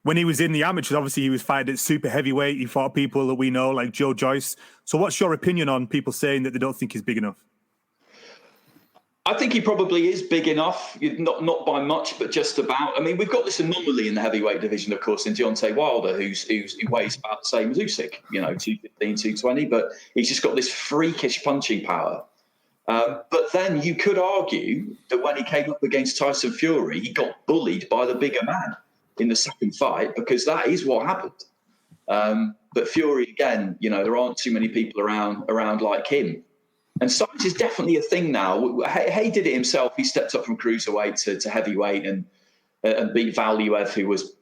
When he was in the amateurs, obviously he was fighting at super heavyweight. He fought people that we know, like Joe Joyce. So what's your opinion on people saying that they don't think he's big enough? I think he probably is big enough, not by much, but just about. I mean, we've got this anomaly in the heavyweight division, of course, in Deontay Wilder, who weighs about the same as Usyk, 215, 220, but he's just got this freakish punching power. But then you could argue that when he came up against Tyson Fury, he got bullied by the bigger man in the second fight, because that is what happened. But Fury, again, there aren't too many people around like him. And size is definitely a thing now. Hay did it himself. He stepped up from cruiserweight to heavyweight and beat Valuev, who was,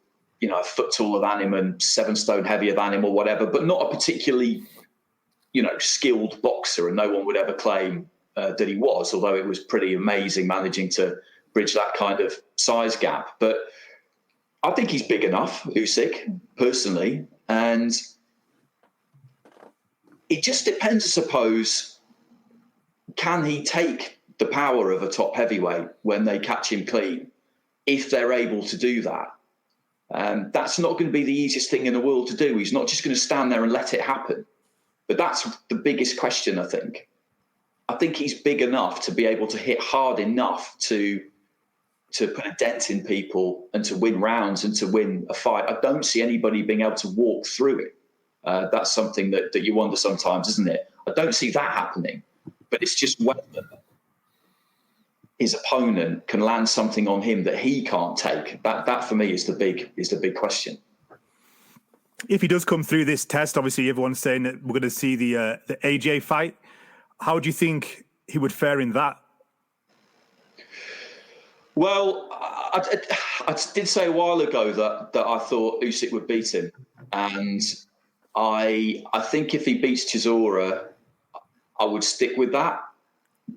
a foot taller than him and 7 stone heavier than him or whatever, but not a particularly, skilled boxer. And no one would ever claim that he was, although it was pretty amazing managing to bridge that kind of size gap. But I think he's big enough, Usyk, personally. And it just depends, I suppose. Can he take the power of a top heavyweight when they catch him clean? If they're able to do that, that's not going to be the easiest thing in the world to do. He's not just going to stand there and let it happen. But that's the biggest question, I think. I think he's big enough to be able to hit hard enough to put a dent in people and to win rounds and to win a fight. I don't see anybody being able to walk through it. That's something that you wonder sometimes, isn't it? I don't see that happening. But it's just whether his opponent can land something on him that he can't take. That for me is the big question. If he does come through this test, obviously everyone's saying that we're going to see the AJ fight. How do you think he would fare in that? Well, I did say a while ago that I thought Usyk would beat him, and I think if he beats Chisora, I would stick with that,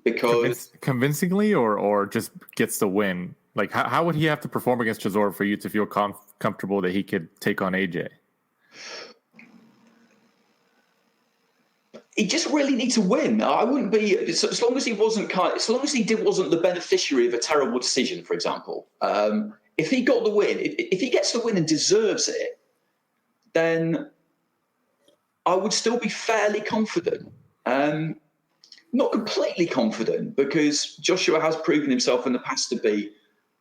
because convincingly or just gets the win. Like how would he have to perform against Chisora for you to feel comfortable that he could take on AJ? He just really needs to win. I wouldn't be, as long as he wasn't the beneficiary of a terrible decision, for example. If he got the win, if he gets the win and deserves it, then I would still be fairly confident. Not completely confident, because Joshua has proven himself in the past to be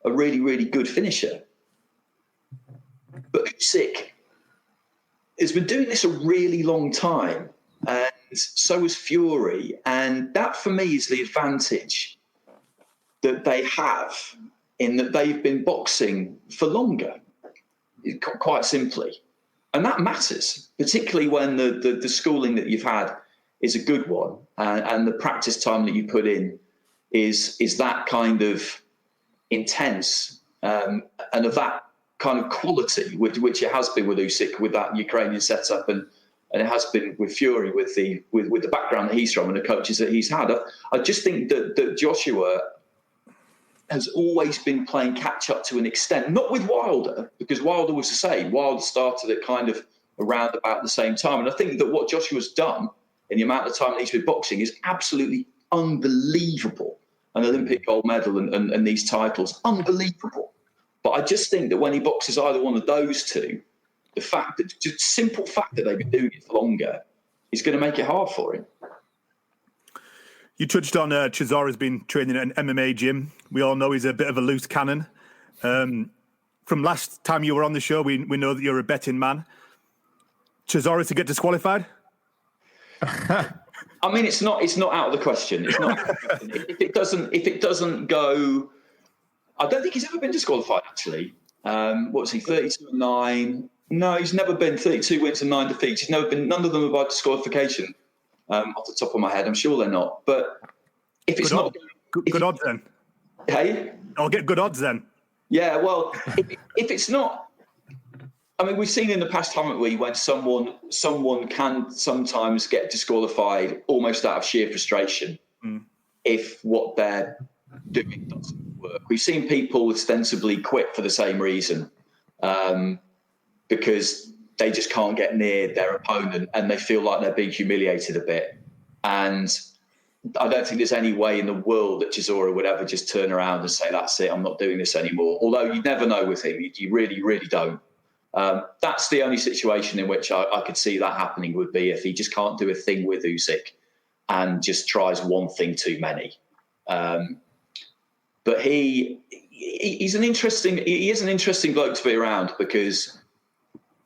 a really, really good finisher. But Usyk has been doing this a really long time, and so has Fury. And that, for me, is the advantage that they have, in that they've been boxing for longer, quite simply. And that matters, particularly when the schooling that you've had is a good one, and the practice time that you put in is that kind of intense, and of that kind of quality, which it has been with Usyk, with that Ukrainian setup, and it has been with Fury, with the background that he's from and the coaches that he's had. I just think that Joshua has always been playing catch up to an extent, not with Wilder, because Wilder was the same. Wilder started it kind of around about the same time, and I think that what Joshua's done in the amount of time that he's been boxing is absolutely unbelievable. An Olympic gold medal and these titles, unbelievable. But I just think that when he boxes either one of those two, just simple fact that they've been doing it for longer is going to make it hard for him. You touched on Chisora's been training at an MMA gym. We all know he's a bit of a loose cannon. From last time you were on the show, we know that you're a betting man. Chisora to get disqualified? I mean, it's not out of the question. It's not. If it doesn't go, I don't think he's ever been disqualified. Actually, what was he? 32-9. No, he's never been 32 wins and 9 defeats. He's never been. None of them are by disqualification. Off the top of my head, I'm sure they're not. But if it's good odds then. Hey, I'll get good odds then. Yeah, well, if it's not, I mean, we've seen in the past, haven't we, when someone can sometimes get disqualified almost out of sheer frustration if what they're doing doesn't work. We've seen people ostensibly quit for the same reason, because they just can't get near their opponent and they feel like they're being humiliated a bit. And I don't think there's any way in the world that Chisora would ever just turn around and say, that's it, I'm not doing this anymore. Although you never know with him. You really, really don't. That's the only situation in which I could see that happening would be if he just can't do a thing with Usyk and just tries one thing too many. But he is an interesting bloke to be around because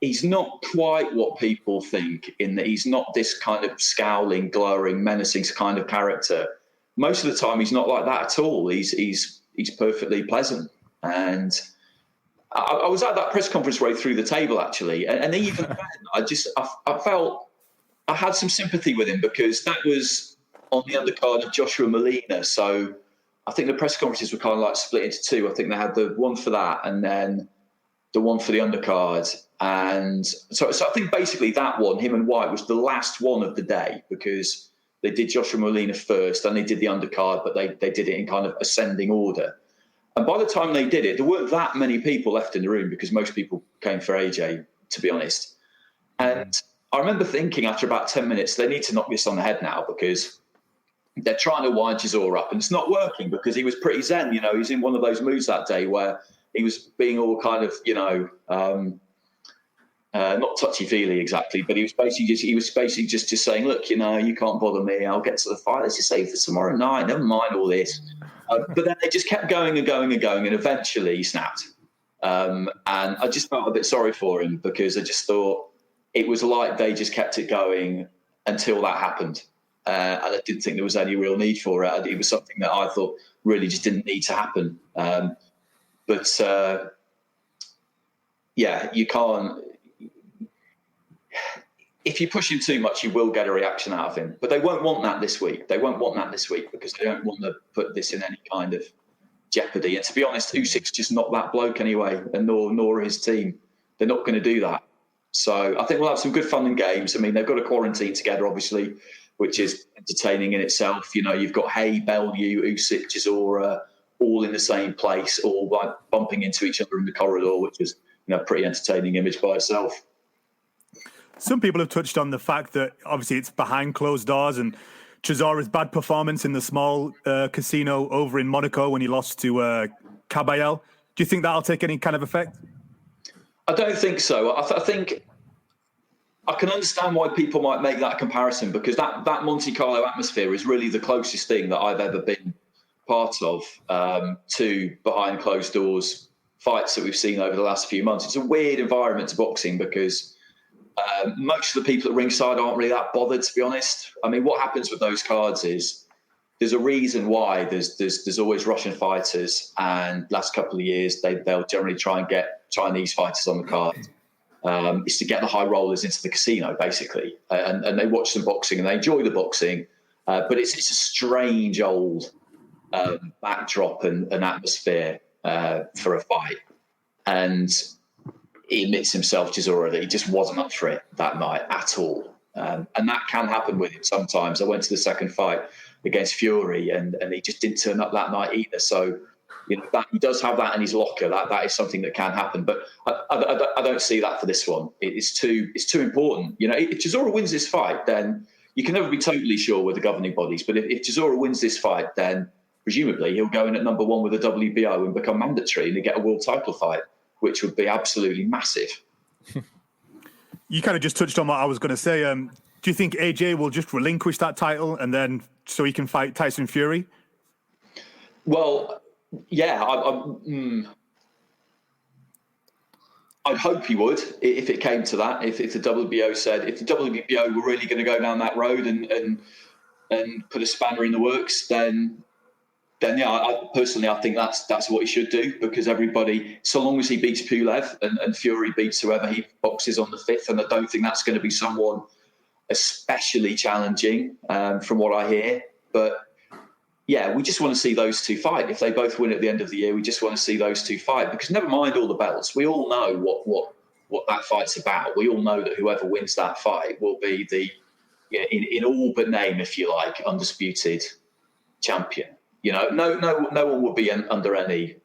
he's not quite what people think in that he's not this kind of scowling, glowering, menacing kind of character. Most of the time, he's not like that at all. He's perfectly pleasant. And I was at that press conference right through the table, actually. And even then, I felt I had some sympathy with him because that was on the undercard of Joshua Molina. So I think the press conferences were kind of like split into two. I think they had the one for that and then the one for the undercard. And so I think basically that one, him and White, was the last one of the day because they did Joshua Molina first and they did the undercard, but they did it in kind of ascending order. And by the time they did it, there weren't that many people left in the room because most people came for AJ, to be honest. And I remember thinking after about 10 minutes, they need to knock this on the head now because they're trying to wind Chisora up and it's not working because he was pretty zen. You know, he was in one of those moods that day where he was being all kind of, not touchy-feely exactly, but he was basically just saying, look, you can't bother me. I'll get to the fight. Let's just save for tomorrow night. Never mind all this. But then they just kept going and going and going, and eventually he snapped. And I just felt a bit sorry for him because I just thought it was like they just kept it going until that happened. And I didn't think there was any real need for it. It was something that I thought really just didn't need to happen. But you can't. If you push him too much, you will get a reaction out of him. But they won't want that this week. Because they don't want to put this in any kind of jeopardy. And to be honest, Usyk's just not that bloke anyway, and nor his team. They're not going to do that. So I think we'll have some good fun and games. I mean, they've got a quarantine together, obviously, which is entertaining in itself. You've got Hay, Bellew, Usyk, Chisora, all in the same place, all like bumping into each other in the corridor, which is a pretty entertaining image by itself. Some people have touched on the fact that obviously it's behind closed doors and Chisora's bad performance in the small casino over in Monaco when he lost to Caballel. Do you think that'll take any kind of effect? I don't think so. I think I can understand why people might make that comparison because that Monte Carlo atmosphere is really the closest thing that I've ever been part of to behind closed doors fights that we've seen over the last few months. It's a weird environment to boxing because most of the people at ringside aren't really that bothered, to be honest. I mean, what happens with those cards is there's a reason why there's always Russian fighters, and last couple of years they'll generally try and get Chinese fighters on the card. It's to get the high rollers into the casino, basically, and they watch some boxing and they enjoy the boxing, but it's a strange old backdrop and atmosphere for a fight, and he admits himself, Chisora, that he just wasn't up for it that night at all. And that can happen with him sometimes. I went to the second fight against Fury and he just didn't turn up that night either. So, that he does have that in his locker. That is something that can happen. But I don't see that for this one. It's too important. If Chisora wins this fight, then you can never be totally sure with the governing bodies. But if Chisora wins this fight, then presumably he'll go in at number one with the WBO and become mandatory and he'll get a world title fight, which would be absolutely massive. You kind of just touched on what I was going to say. Do you think AJ will just relinquish that title and then so he can fight Tyson Fury? Well, yeah. I'd hope he would if it came to that. If the WBO said, if the WBO were really going to go down that road and put a spanner in the works, then yeah, I think that's what he should do, because everybody, so long as he beats Pulev and Fury beats whoever he boxes on the 5th, and I don't think that's going to be someone especially challenging from what I hear. But yeah, we just want to see those two fight. If they both win at the end of the year, we just want to see those two fight, because never mind all the belts, we all know what that fight's about. We all know that whoever wins that fight will be the, in all but name, if you like, undisputed champion. You know, no one would be under any,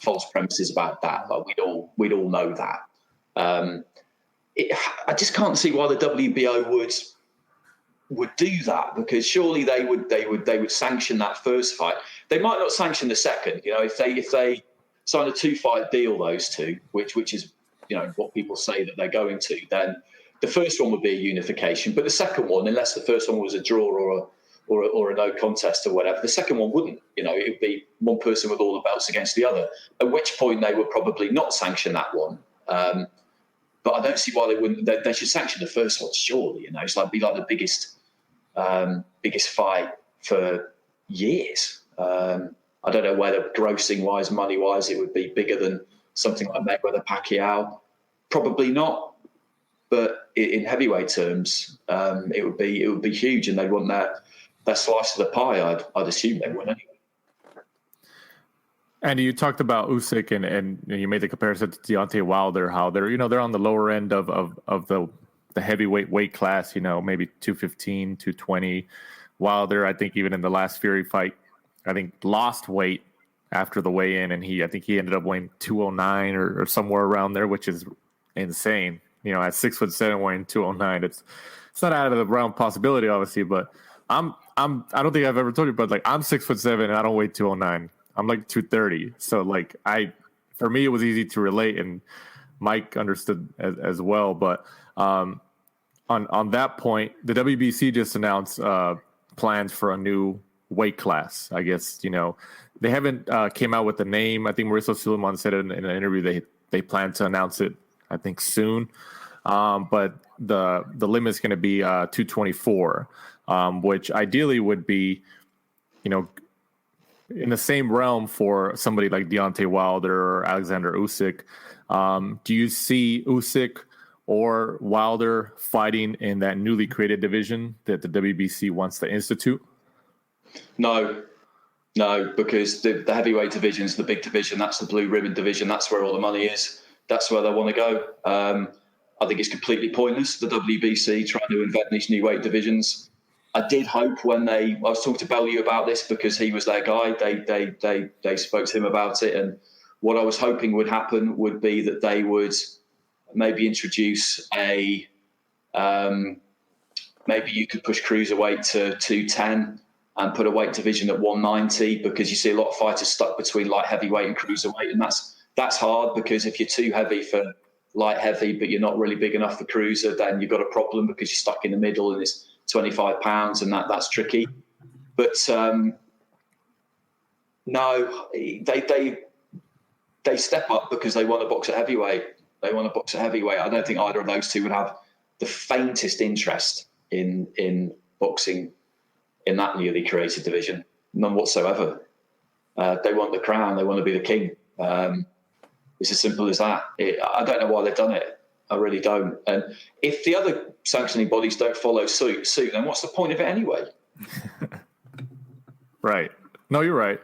false premises about that. Like we'd all know that. I just can't see why the WBO would do that, because surely they would sanction that first fight. They might not sanction the second. If they sign a 2-fight deal, those two, which is what people say that they're going to, then the first one would be a unification. But the second one, unless the first one was a draw or a no contest or whatever, the second one wouldn't. It would be one person with all the belts against the other. At which point they would probably not sanction that one. But I don't see why they wouldn't. They should sanction the first one, surely. It's like be like the biggest fight for years. I don't know whether grossing wise, money wise, it would be bigger than something like Mayweather Pacquiao. Probably not. But in heavyweight terms, it would be huge, and they'd want that slice of the pie. I'd assume they would anyway. And you talked about Usyk, and you made the comparison to Deontay Wilder, how they're on the lower end of the heavyweight weight class, maybe 215, 220. Wilder, I think even in the last Fury fight, I think lost weight after the weigh-in, and I think he ended up weighing 209 or somewhere around there, which is insane. At 6'7", weighing 209, it's not out of the realm of possibility, obviously. But I don't think I've ever told you, but like I'm 6'7" and I don't weigh 209. I'm like 230. So like for me, it was easy to relate, and Mike understood as well. But on that point, the WBC just announced plans for a new weight class. I guess they haven't came out with the name. I think Mauricio Suleiman said in an interview they plan to announce it, I think, soon. But the limit is going to be 224, which ideally would be, in the same realm for somebody like Deontay Wilder or Alexander Usyk. Do you see Usyk or Wilder fighting in that newly created division that the WBC wants to institute? No, because the heavyweight division is the big division. That's the blue ribbon division. That's where all the money is. That's where they want to go. I think it's completely pointless, the WBC trying to invent these new weight divisions. I did hope I was talking to Bellew about this because he was their guy. They spoke to him about it, and what I was hoping would happen would be that they would maybe introduce maybe you could push cruiserweight to 210 and put a weight division at 190, because you see a lot of fighters stuck between light heavyweight and cruiserweight, and that's hard, because if you're too heavy for light heavy but you're not really big enough for cruiser, then you've got a problem because you're stuck in the middle and it's 25 pounds, and that's tricky. But no, they step up because they want to box at heavyweight. I don't think either of those two would have the faintest interest in boxing in that newly created division. None whatsoever. They want the crown. They want to be the king. It's as simple as that. I don't know why they've done it. I really don't. And if the other sanctioning bodies don't follow suit, then what's the point of it anyway? Right. No, you're right.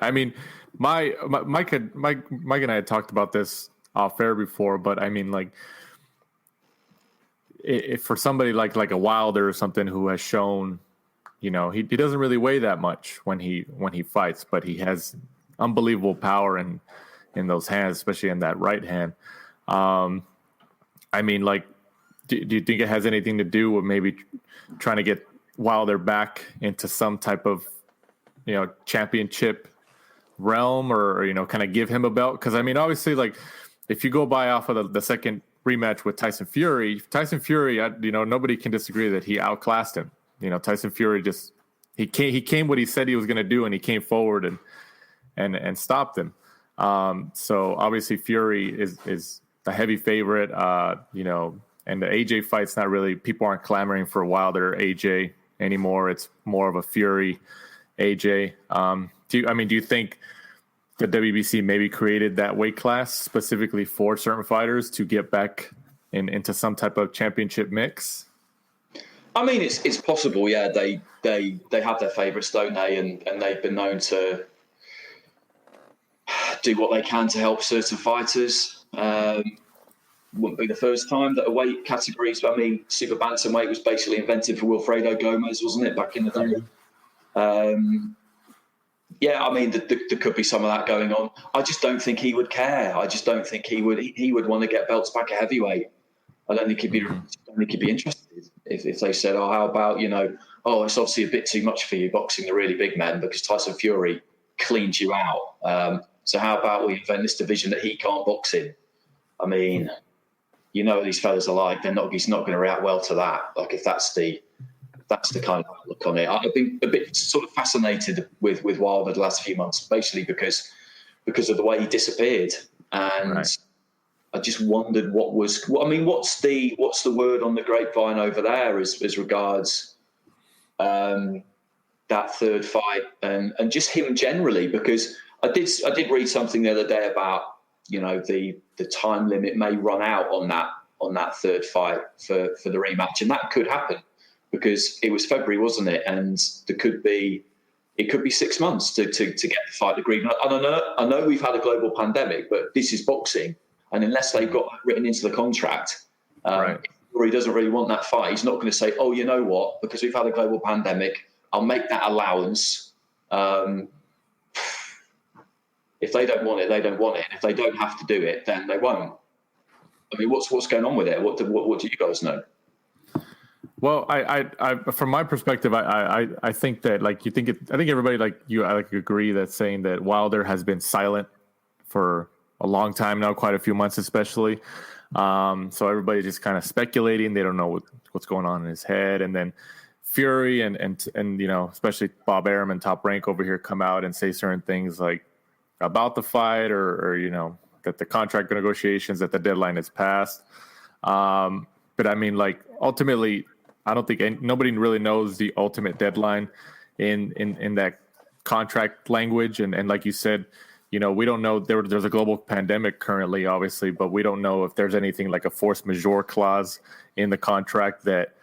I mean, Mike and I had talked about this off air before, but I mean, like, if for somebody like a Wilder or something who has shown, he doesn't really weigh that much when he fights, but he has unbelievable power in those hands, especially in that right hand. I mean, like, do you think it has anything to do with maybe trying to get Wilder back into some type of, championship realm, or, kind of give him a belt? Because, I mean, obviously, like, if you go by off of the second rematch with Tyson Fury, nobody can disagree that he outclassed him. Tyson Fury he came what he said he was going to do, and he came forward and stopped him. So obviously Fury is the heavy favorite, and the AJ fight's not really, people aren't clamoring for Wilder AJ anymore. It's more of a Fury AJ. Do you think the WBC maybe created that weight class specifically for certain fighters to get back into some type of championship mix? I mean, it's possible. Yeah, they have their favourites, don't they? And they've been known to do what they can to help certain fighters. Wouldn't be the first time that a weight categories. I mean, super bantamweight was basically invented for Wilfredo Gomez, wasn't it, back in the day? Yeah, I mean, there could be some of that going on. I just don't think he would care. I just don't think he would want to get belts back at heavyweight. I don't think he'd be interested if they said, "Oh, how about it's obviously a bit too much for you boxing the really big men because Tyson Fury cleaned you out. So how about we invent this division that he can't box in?" I mean, what these fellas are like. He's not going to react well to that. Like if that's the kind of look on it. I've been a bit sort of fascinated with Wilder the last few months, basically because of the way he disappeared, and right. I just wondered what's the word on the grapevine over there as regards that third fight and just him generally, because I did read something the other day about the time limit may run out on that third fight for the rematch, and that could happen. Because it was February, wasn't it? And it could be 6 months to get the fight agreed. And I know we've had a global pandemic, but this is boxing, and unless they've got written into the contract, right. Or he doesn't really want that fight, he's not going to say, "Oh, you know what? Because we've had a global pandemic, I'll make that allowance." If they don't want it, they don't want it. If they don't have to do it, then they won't. I mean, what's going on with it? What do you guys know? Well, I from my perspective, I think that I think everybody agree that saying that Wilder has been silent for a long time now, quite a few months especially. So everybody's just kind of speculating. They don't know what's going on in his head. And then Fury and especially Bob Arum and Top Rank over here come out and say certain things like about the fight or that the contract negotiations, that the deadline is passed. But I mean, ultimately, I don't think nobody really knows the ultimate deadline in that contract language. And like you said, we don't know. There's a global pandemic currently, obviously, but we don't know if there's anything like a force majeure clause in the contract that,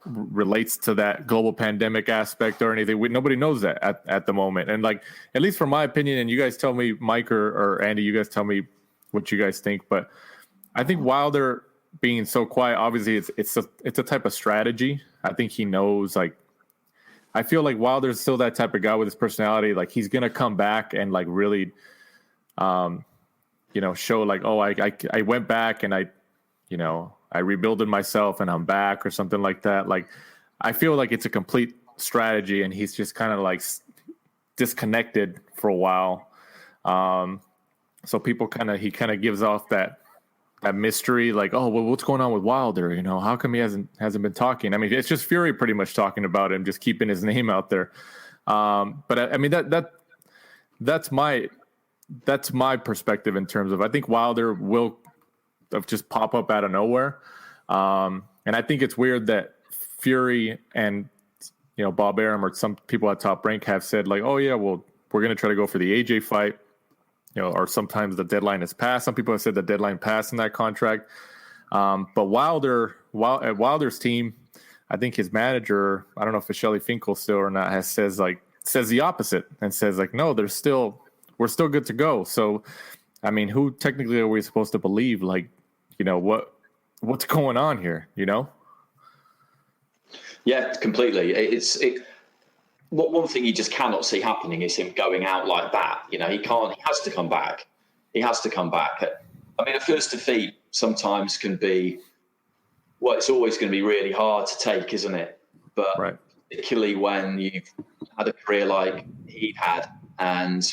relates to that global pandemic aspect or anything. Nobody knows that at the moment. And at least from my opinion, and you guys tell me, Mike or Andy, you guys tell me what you guys think. But I think Wilder being so quiet, obviously it's a type of strategy. I think he knows, I feel like Wilder's still that type of guy with his personality. He's going to come back and really, show I went back and I rebuilded myself and I'm back or something like that. I feel like it's a complete strategy and he's just kind of disconnected for a while. So people he kind of gives off that mystery, what's going on with Wilder? How come he hasn't been talking? I mean, it's just Fury pretty much talking about him, just keeping his name out there. But I mean, that's my perspective in terms of, I think Wilder will just pop up out of nowhere. And I think it's weird that Fury and, Bob Arum or some people at Top Rank have said oh yeah, well, we're going to try to go for the AJ fight. Or sometimes the deadline is passed. Some people have said the deadline passed in that contract. But Wilder's team, I think his manager, I don't know if it's Shelly Finkel still or not, says the opposite and says no, we're still good to go. So, I mean, who technically are we supposed to believe? What's going on here? Yeah, completely. One thing you just cannot see happening is him going out like that. He can't. He has to come back. I mean, a first defeat sometimes can be, it's always going to be really hard to take, isn't it? But right. Particularly when you've had a career like he had, and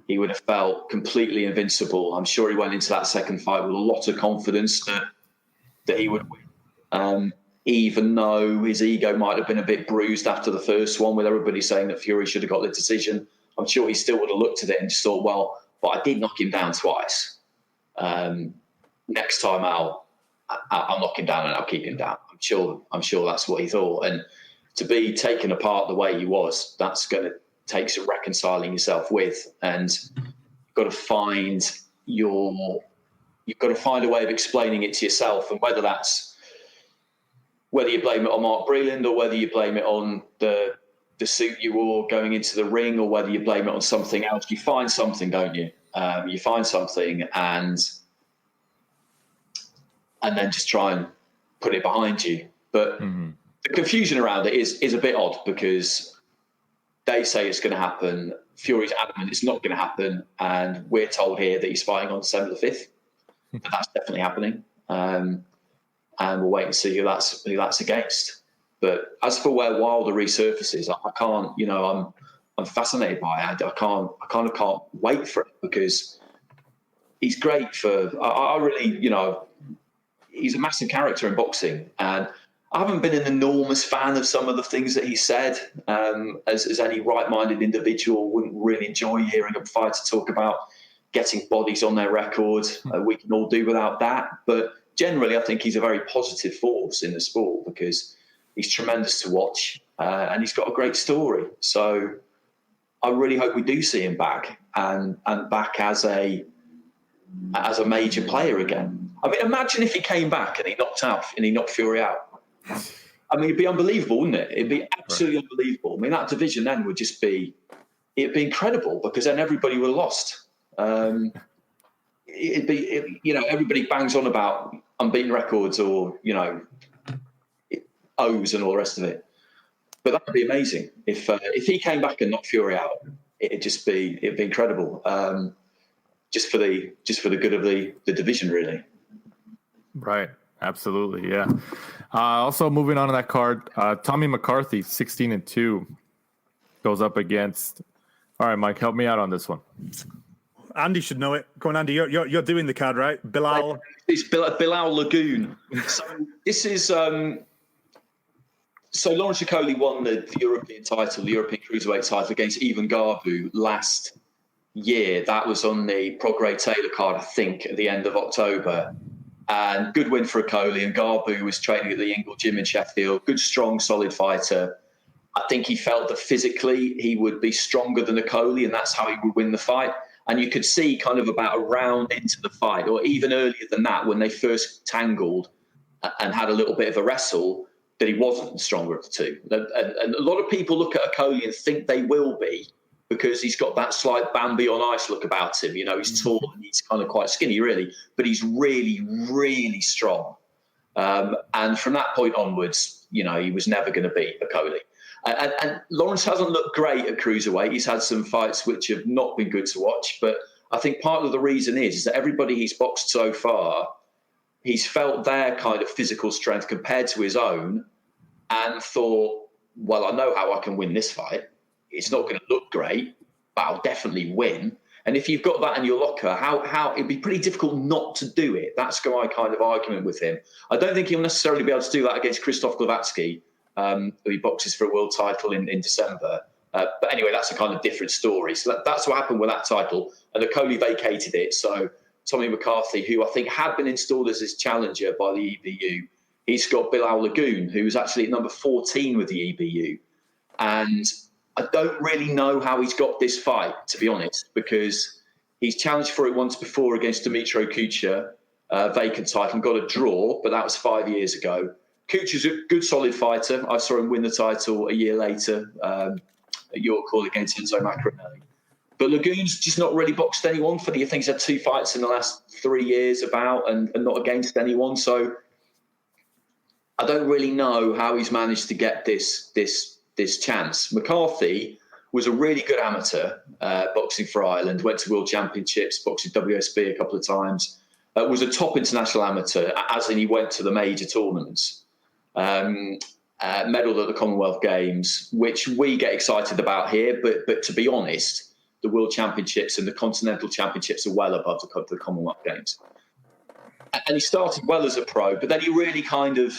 he would have felt completely invincible. I'm sure he went into that second fight with a lot of confidence that he would win. Even though his ego might have been a bit bruised after the first one, with everybody saying that Fury should have got the decision, I'm sure he still would have looked at it and just thought, well, but I did knock him down twice. Next time I'll knock him down and I'll keep him down. I'm sure that's what he thought. And to be taken apart the way he was, that's going to take some reconciling yourself with, and you've got to find a way of explaining it to yourself, and whether you blame it on Mark Breland, or whether you blame it on the suit you wore going into the ring, or whether you blame it on something else. You find something, don't you? You find something and then just try and put it behind you. But the confusion around it is a bit odd, because they say it's going to happen. Fury's adamant it's not going to happen, and we're told here that he's fighting on December the 5th. But that's definitely happening. And we'll wait and see who that's against. But as for where Wilder resurfaces, I can't. I'm fascinated by it. I kind of can't wait for it, because he's great I really, he's a massive character in boxing, and I haven't been an enormous fan of some of the things that he said. As any right-minded individual wouldn't really enjoy hearing a fighter talk about getting bodies on their record. We can all do without that. But generally, I think he's a very positive force in the sport, because he's tremendous to watch, and he's got a great story. So I really hope we do see him back, and back as a major player again. I mean, imagine if he came back and he knocked Fury out. I mean, it'd be unbelievable, wouldn't it? It'd be absolutely unbelievable. I mean, that division then would just be incredible, because then everybody would have lost. Everybody bangs on about unbeaten records, or O's and all the rest of it. But that would be amazing if he came back and knocked Fury out. It'd be incredible. Just for the good of the division, really. Right. Absolutely. Yeah. Also moving on to that card, Tommy McCarthy, 16-2, goes up against. All right, Mike, help me out on this one. Andy should know it. Go on, Andy. You're doing the card, right? Bilal. It's Bilal Lagoon. So this is. So Lawrence Okolie won the European title, the European Cruiserweight title, against Ivan Garbu last year. That was on the Prograis Taylor card, I think, at the end of October. And good win for Okolie. And Garbu was training at the Ingle Gym in Sheffield. Good, strong, solid fighter. I think he felt that physically he would be stronger than Okolie, and that's how he would win the fight. And you could see kind of about a round into the fight, or even earlier than that, when they first tangled and had a little bit of a wrestle, that he wasn't the stronger of the two. And a lot of people look at Okolie and think they will be, because he's got that slight Bambi on ice look about him. He's tall and he's kind of quite skinny, really, but he's really, really strong. And from that point onwards, he was never going to beat Okolie. And Lawrence hasn't looked great at cruiserweight. He's had some fights which have not been good to watch. But I think part of the reason is that everybody he's boxed so far, he's felt their kind of physical strength compared to his own, and thought, well, I know how I can win this fight. It's not going to look great, but I'll definitely win. And if you've got that in your locker, how it'd be pretty difficult not to do it. That's my kind of argument with him. I don't think he'll necessarily be able to do that against Krzysztof Glowacki, who he boxes for a world title in December. But anyway, that's a kind of different story. So that's what happened with that title. And Okolie vacated it. So Tommy McCarthy, who I think had been installed as his challenger by the EBU, he's got Bilal Lagoon, who was actually at number 14 with the EBU. And I don't really know how he's got this fight, to be honest, because he's challenged for it once before against Dmitro Kucha, vacant title, and got a draw, but that was 5 years ago. Kucha's a good, solid fighter. I saw him win the title a year later at York Hall against Enzo Maccarinelli. But Lagoon's just not really boxed anyone for the. I think he's had 2 fights in the last 3 years and not against anyone. So I don't really know how he's managed to get this chance. McCarthy was a really good amateur boxing for Ireland, went to World Championships, boxed at WSB a couple of times, was a top international amateur, as in he went to the major tournaments, medalled at the Commonwealth Games, which we get excited about here, but to be honest, the World Championships and the Continental Championships are well above the Commonwealth Games. And he started well as a pro, but then he really kind of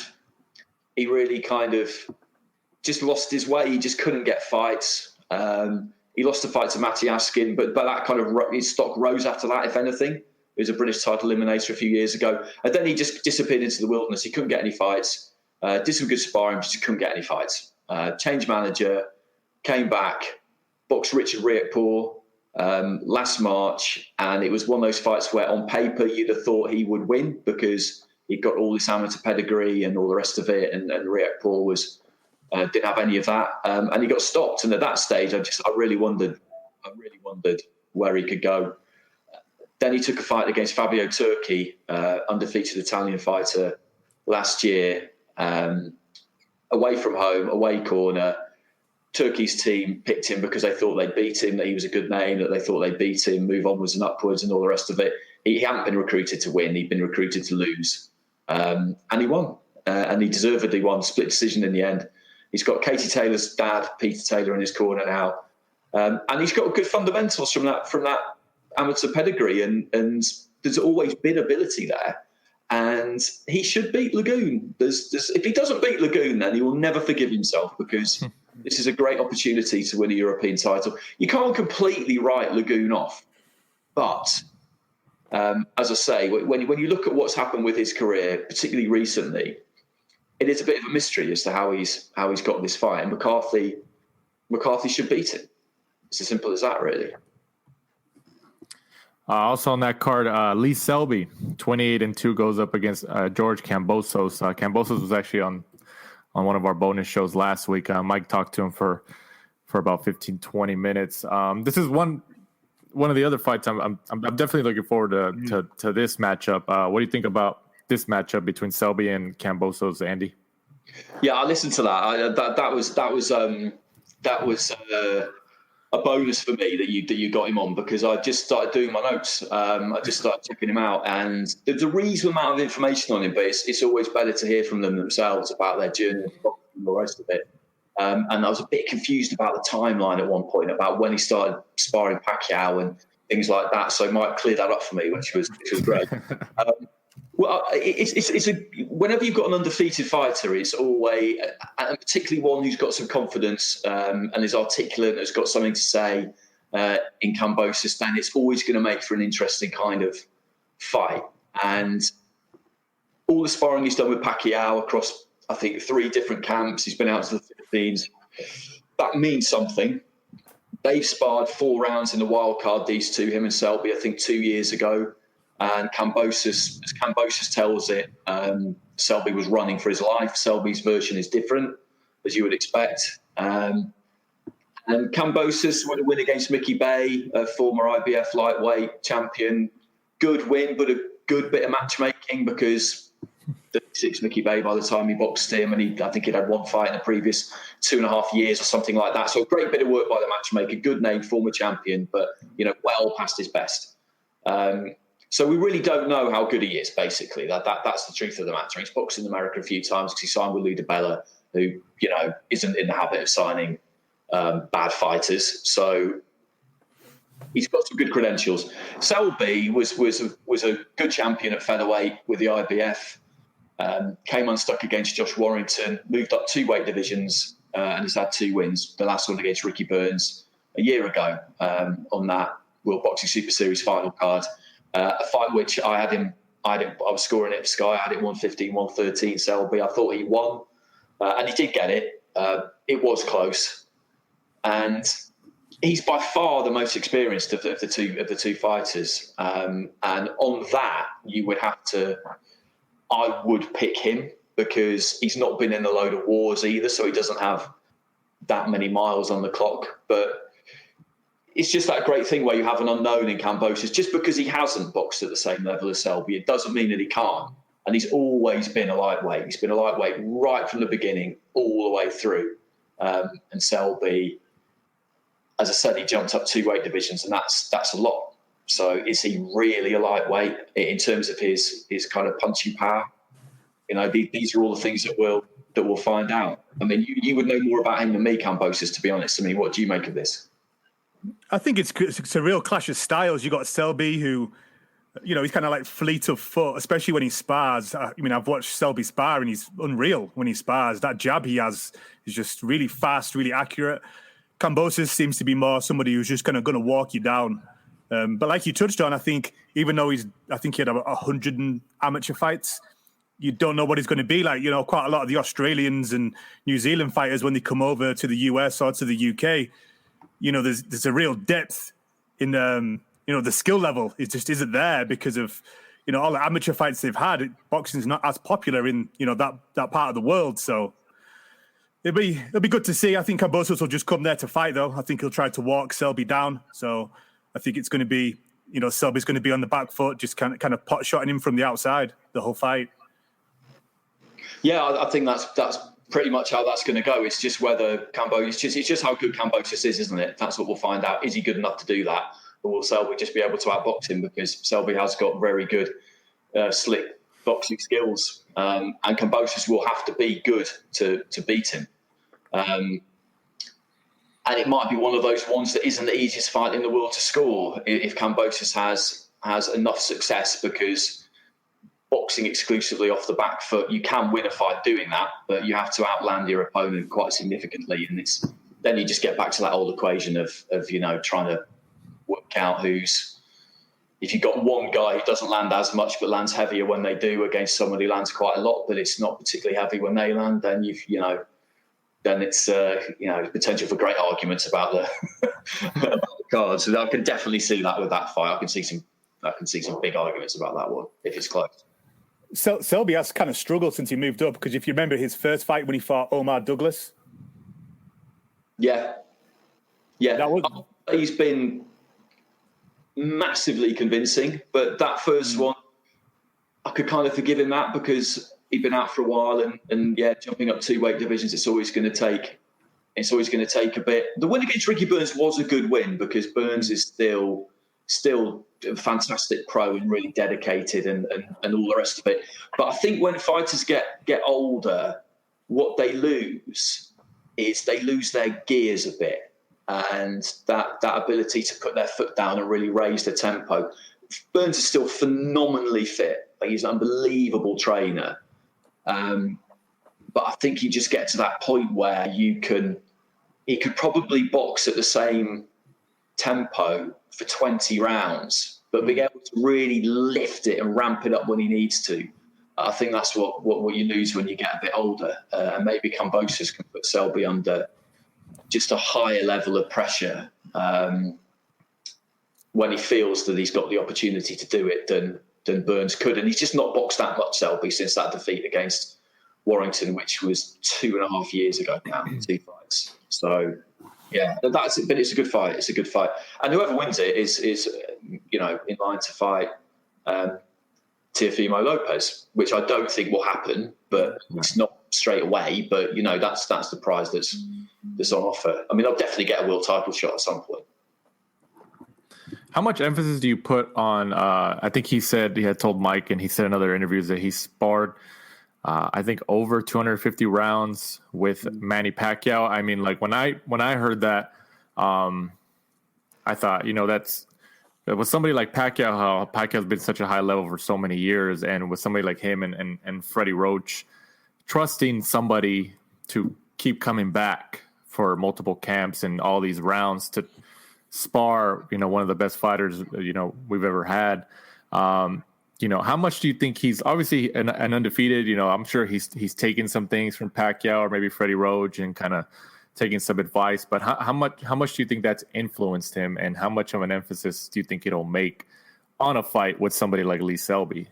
just lost his way. He just couldn't get fights. He lost a fight to Matty Askin, but that kind of his stock rose after that, if anything. He was a British title eliminator a few years ago. And then he just disappeared into the wilderness. He couldn't get any fights. Did some good sparring, but just couldn't get any fights. Changed manager, came back, boxed Richard Riakporhe last March, and it was one of those fights where on paper you'd have thought he would win because he'd got all this amateur pedigree and all the rest of it, and Riakporhe didn't have any of that, and he got stopped. And at that stage, I really wondered where he could go. Then he took a fight against Fabio Turchi, undefeated Italian fighter, last year, away from home, away corner. Turkey's team picked him because they thought they'd beat him, that he was a good name, that they thought they'd beat him, move onwards and upwards and all the rest of it. He hadn't been recruited to win. He'd been recruited to lose. And he won. And he deservedly won. Split decision in the end. He's got Katie Taylor's dad, Peter Taylor, in his corner now. And he's got good fundamentals from that amateur pedigree. And there's always been ability there. And he should beat Lagoon. If he doesn't beat Lagoon, then he will never forgive himself, because this is a great opportunity to win a European title. You can't completely write Lagoon off. But, as I say, when you look at what's happened with his career, particularly recently, it is a bit of a mystery as to how he's got this fight. And McCarthy should beat him. It's as simple as that, really. Also on that card, Lee Selby, 28-2, goes up against George Kambosos. Kambosos was actually on one of our bonus shows last week. Mike talked to him for about 15-20 minutes. This is one of the other fights I'm definitely looking forward to this matchup. What do you think about this matchup between Selby and Kambosos, Andy? Yeah, I listened to that. That was a bonus for me that you got him on, because I just started doing my notes. I just started checking him out, and there's a reasonable amount of information on him, but it's always better to hear from them themselves about their journey and the rest of it. And I was a bit confused about the timeline at one point, about when he started sparring Pacquiao and things like that. So Mike cleared that up for me, which was great. Well, whenever you've got an undefeated fighter, it's always, and particularly one who's got some confidence and is articulate and has got something to say in Kambosos, then it's always going to make for an interesting kind of fight. And all the sparring he's done with Pacquiao across, I think, 3 different camps, he's been out to the Philippines, that means something. They've sparred 4 rounds in the wild card, these two, him and Selby, I think 2 years ago. And Kambosos, as Kambosos tells it, Selby was running for his life. Selby's version is different, as you would expect. And Kambosos would win against Mickey Bay, a former IBF lightweight champion. Good win, but a good bit of matchmaking, because 36 Mickey Bay by the time he boxed him, and I think he'd had 1 fight in the previous 2.5 years or something like that. So a great bit of work by the matchmaker. Good name, former champion, but well past his best. So we really don't know how good he is, basically. That's the truth of the matter. He's boxed in America a few times because he signed with Lou DiBella, who, isn't in the habit of signing bad fighters. So he's got some good credentials. Selby was a good champion at featherweight with the IBF, came unstuck against Josh Warrington, moved up 2 weight divisions, and has had 2 wins. The last one against Ricky Burns a year ago on that World Boxing Super Series final card. A fight which I was scoring it for Sky. I had it 115, 113 Selby. I thought he won, and he did get it. It was close, and he's by far the most experienced of the two fighters. And on that, I would pick him, because he's not been in a load of wars either, so he doesn't have that many miles on the clock. But it's just that great thing where you have an unknown in Kambosos. Just because he hasn't boxed at the same level as Selby, it doesn't mean that he can't. And he's always been a lightweight. He's been a lightweight right from the beginning, all the way through. And Selby, as I said, he jumped up 2 weight divisions, and that's a lot. So is he really a lightweight in terms of his kind of punching power? These are all the things that we'll find out. I mean, you would know more about him than me, Kambosos, to be honest. I mean, what do you make of this? I think it's a real clash of styles. You got Selby, who, he's kind of like fleet of foot, especially when he spars. I mean, I've watched Selby spar, and he's unreal when he spars. That jab he has is just really fast, really accurate. Kambosos seems to be more somebody who's just going to walk you down. But like you touched on, I think even though I think he had about 100 amateur fights, you don't know what he's going to be like. You know, quite a lot of the Australians and New Zealand fighters, when they come over to the US or to the UK, you know, there's a real depth in, you know, the skill level. It just isn't there because of, you know, all the amateur fights they've had. Boxing is not as popular in, you know, that part of the world. So it'll be good to see. I think Kambosos will just come there to fight, though. I think he'll try to walk Selby down. So I think it's going to be, you know, Selby's going to be on the back foot, just kind of pot shotting him from the outside the whole fight. Yeah, I think that's pretty much how that's going to go. It's just whether Kambosos, it's just how good Kambosos is, isn't it? That's what we'll find out. Is he good enough to do that? Or will Selby just be able to outbox him? Because Selby has got very good, slick boxing skills. And Kambosos will have to be good to beat him. And it might be one of those ones that isn't the easiest fight in the world to score if Kambosos has enough success, because boxing exclusively off the back foot, you can win a fight doing that, but you have to outland your opponent quite significantly. And then you just get back to that old equation of you know, trying to work out if you've got one guy who doesn't land as much but lands heavier when they do against someone who lands quite a lot but it's not particularly heavy when they land, then then it's you know, potential for great arguments about the cards. So I can definitely see that with that fight. I can see some big arguments about that one if it's close. Selby has kind of struggled since he moved up, because if you remember his first fight when he fought Omar Douglas. Yeah. He's been massively convincing, but that first one, I could kind of forgive him that because he'd been out for a while, and jumping up 2 weight divisions, it's always going to take a bit. The win against Ricky Burns was a good win because Burns is still a fantastic pro and really dedicated and all the rest of it. But I think when fighters get older, what they lose is they lose their gears a bit, and that ability to put their foot down and really raise the tempo. Burns is still phenomenally fit. He's an unbelievable trainer. But I think you just get to that point where he could probably box at the same tempo for 20 rounds, but being able to really lift it and ramp it up when he needs to. I think that's what you lose when you get a bit older. And maybe Kambosos can put Selby under just a higher level of pressure when he feels that he's got the opportunity to do it than Burns could. And he's just not boxed that much, Selby, since that defeat against Warrington, which was 2.5 years ago now, 2 fights. So, yeah, but it's a good fight. It's a good fight. And whoever wins it is you know, in line to fight Teofimo Lopez, which I don't think will happen, but it's not straight away. But, you know, that's the prize that's on offer. I mean, I'll definitely get a world title shot at some point. How much emphasis do you put on, I think he had told Mike, and he said in other interviews that he sparred, I think over 250 rounds with Manny Pacquiao. I mean, like when I heard that, I thought, you know, with somebody like Pacquiao, how Pacquiao's been such a high level for so many years, and with somebody like him and Freddie Roach, trusting somebody to keep coming back for multiple camps and all these rounds to spar, you know, one of the best fighters, you know, we've ever had. You know, how much do you think he's obviously an undefeated? You know, I'm sure he's taken some things from Pacquiao or maybe Freddie Roach and kind of taking some advice. But how much do you think that's influenced him, and how much of an emphasis do you think it'll make on a fight with somebody like Lee Selby?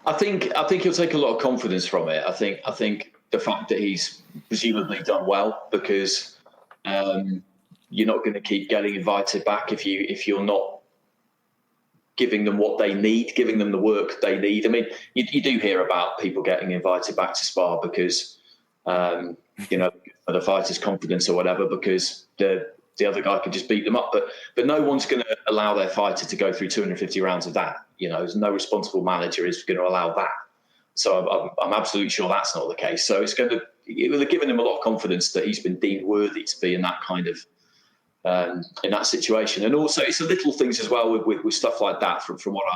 I think he'll take a lot of confidence from it. I think the fact that he's presumably done well, because you're not going to keep getting invited back if you're not giving them what they need, giving them the work they need. I mean, you do hear about people getting invited back to spar because, you know, for the fighter's confidence or whatever, because the other guy can just beat them up. But no one's going to allow their fighter to go through 250 rounds of that. You know, there's no responsible manager is going to allow that. So I'm absolutely sure that's not the case. So it's giving him a lot of confidence that he's been deemed worthy to be in that kind of, in that situation. And also it's the little things as well with stuff like that from what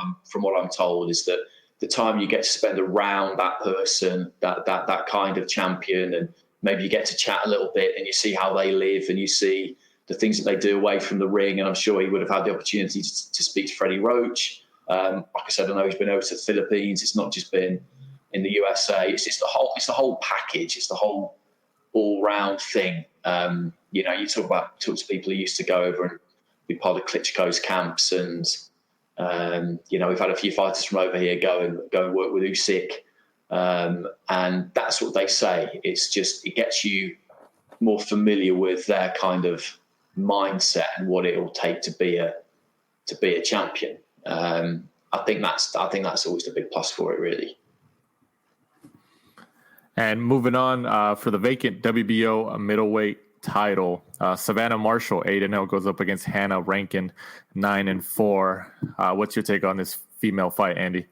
I'm told, is that the time you get to spend around that person, that kind of champion, and maybe you get to chat a little bit and you see how they live and you see the things that they do away from the ring. And I'm sure he would have had the opportunity to speak to Freddie Roach. Like I said, I know he's been over to the Philippines. It's not just been in the USA. It's the whole package. It's the whole all-round thing. You talk to people who used to go over and be part of Klitschko's camps, and we've had a few fighters from over here go and work with Usyk, and that's what they say. It's just, it gets you more familiar with their kind of mindset and what it will take to be a champion. I think that's always the big plus for it, really. And moving on for the vacant WBO middleweight title, Savannah Marshall 8-0 goes up against Hannah Rankin 9-4. What's your take on this female fight, Andy?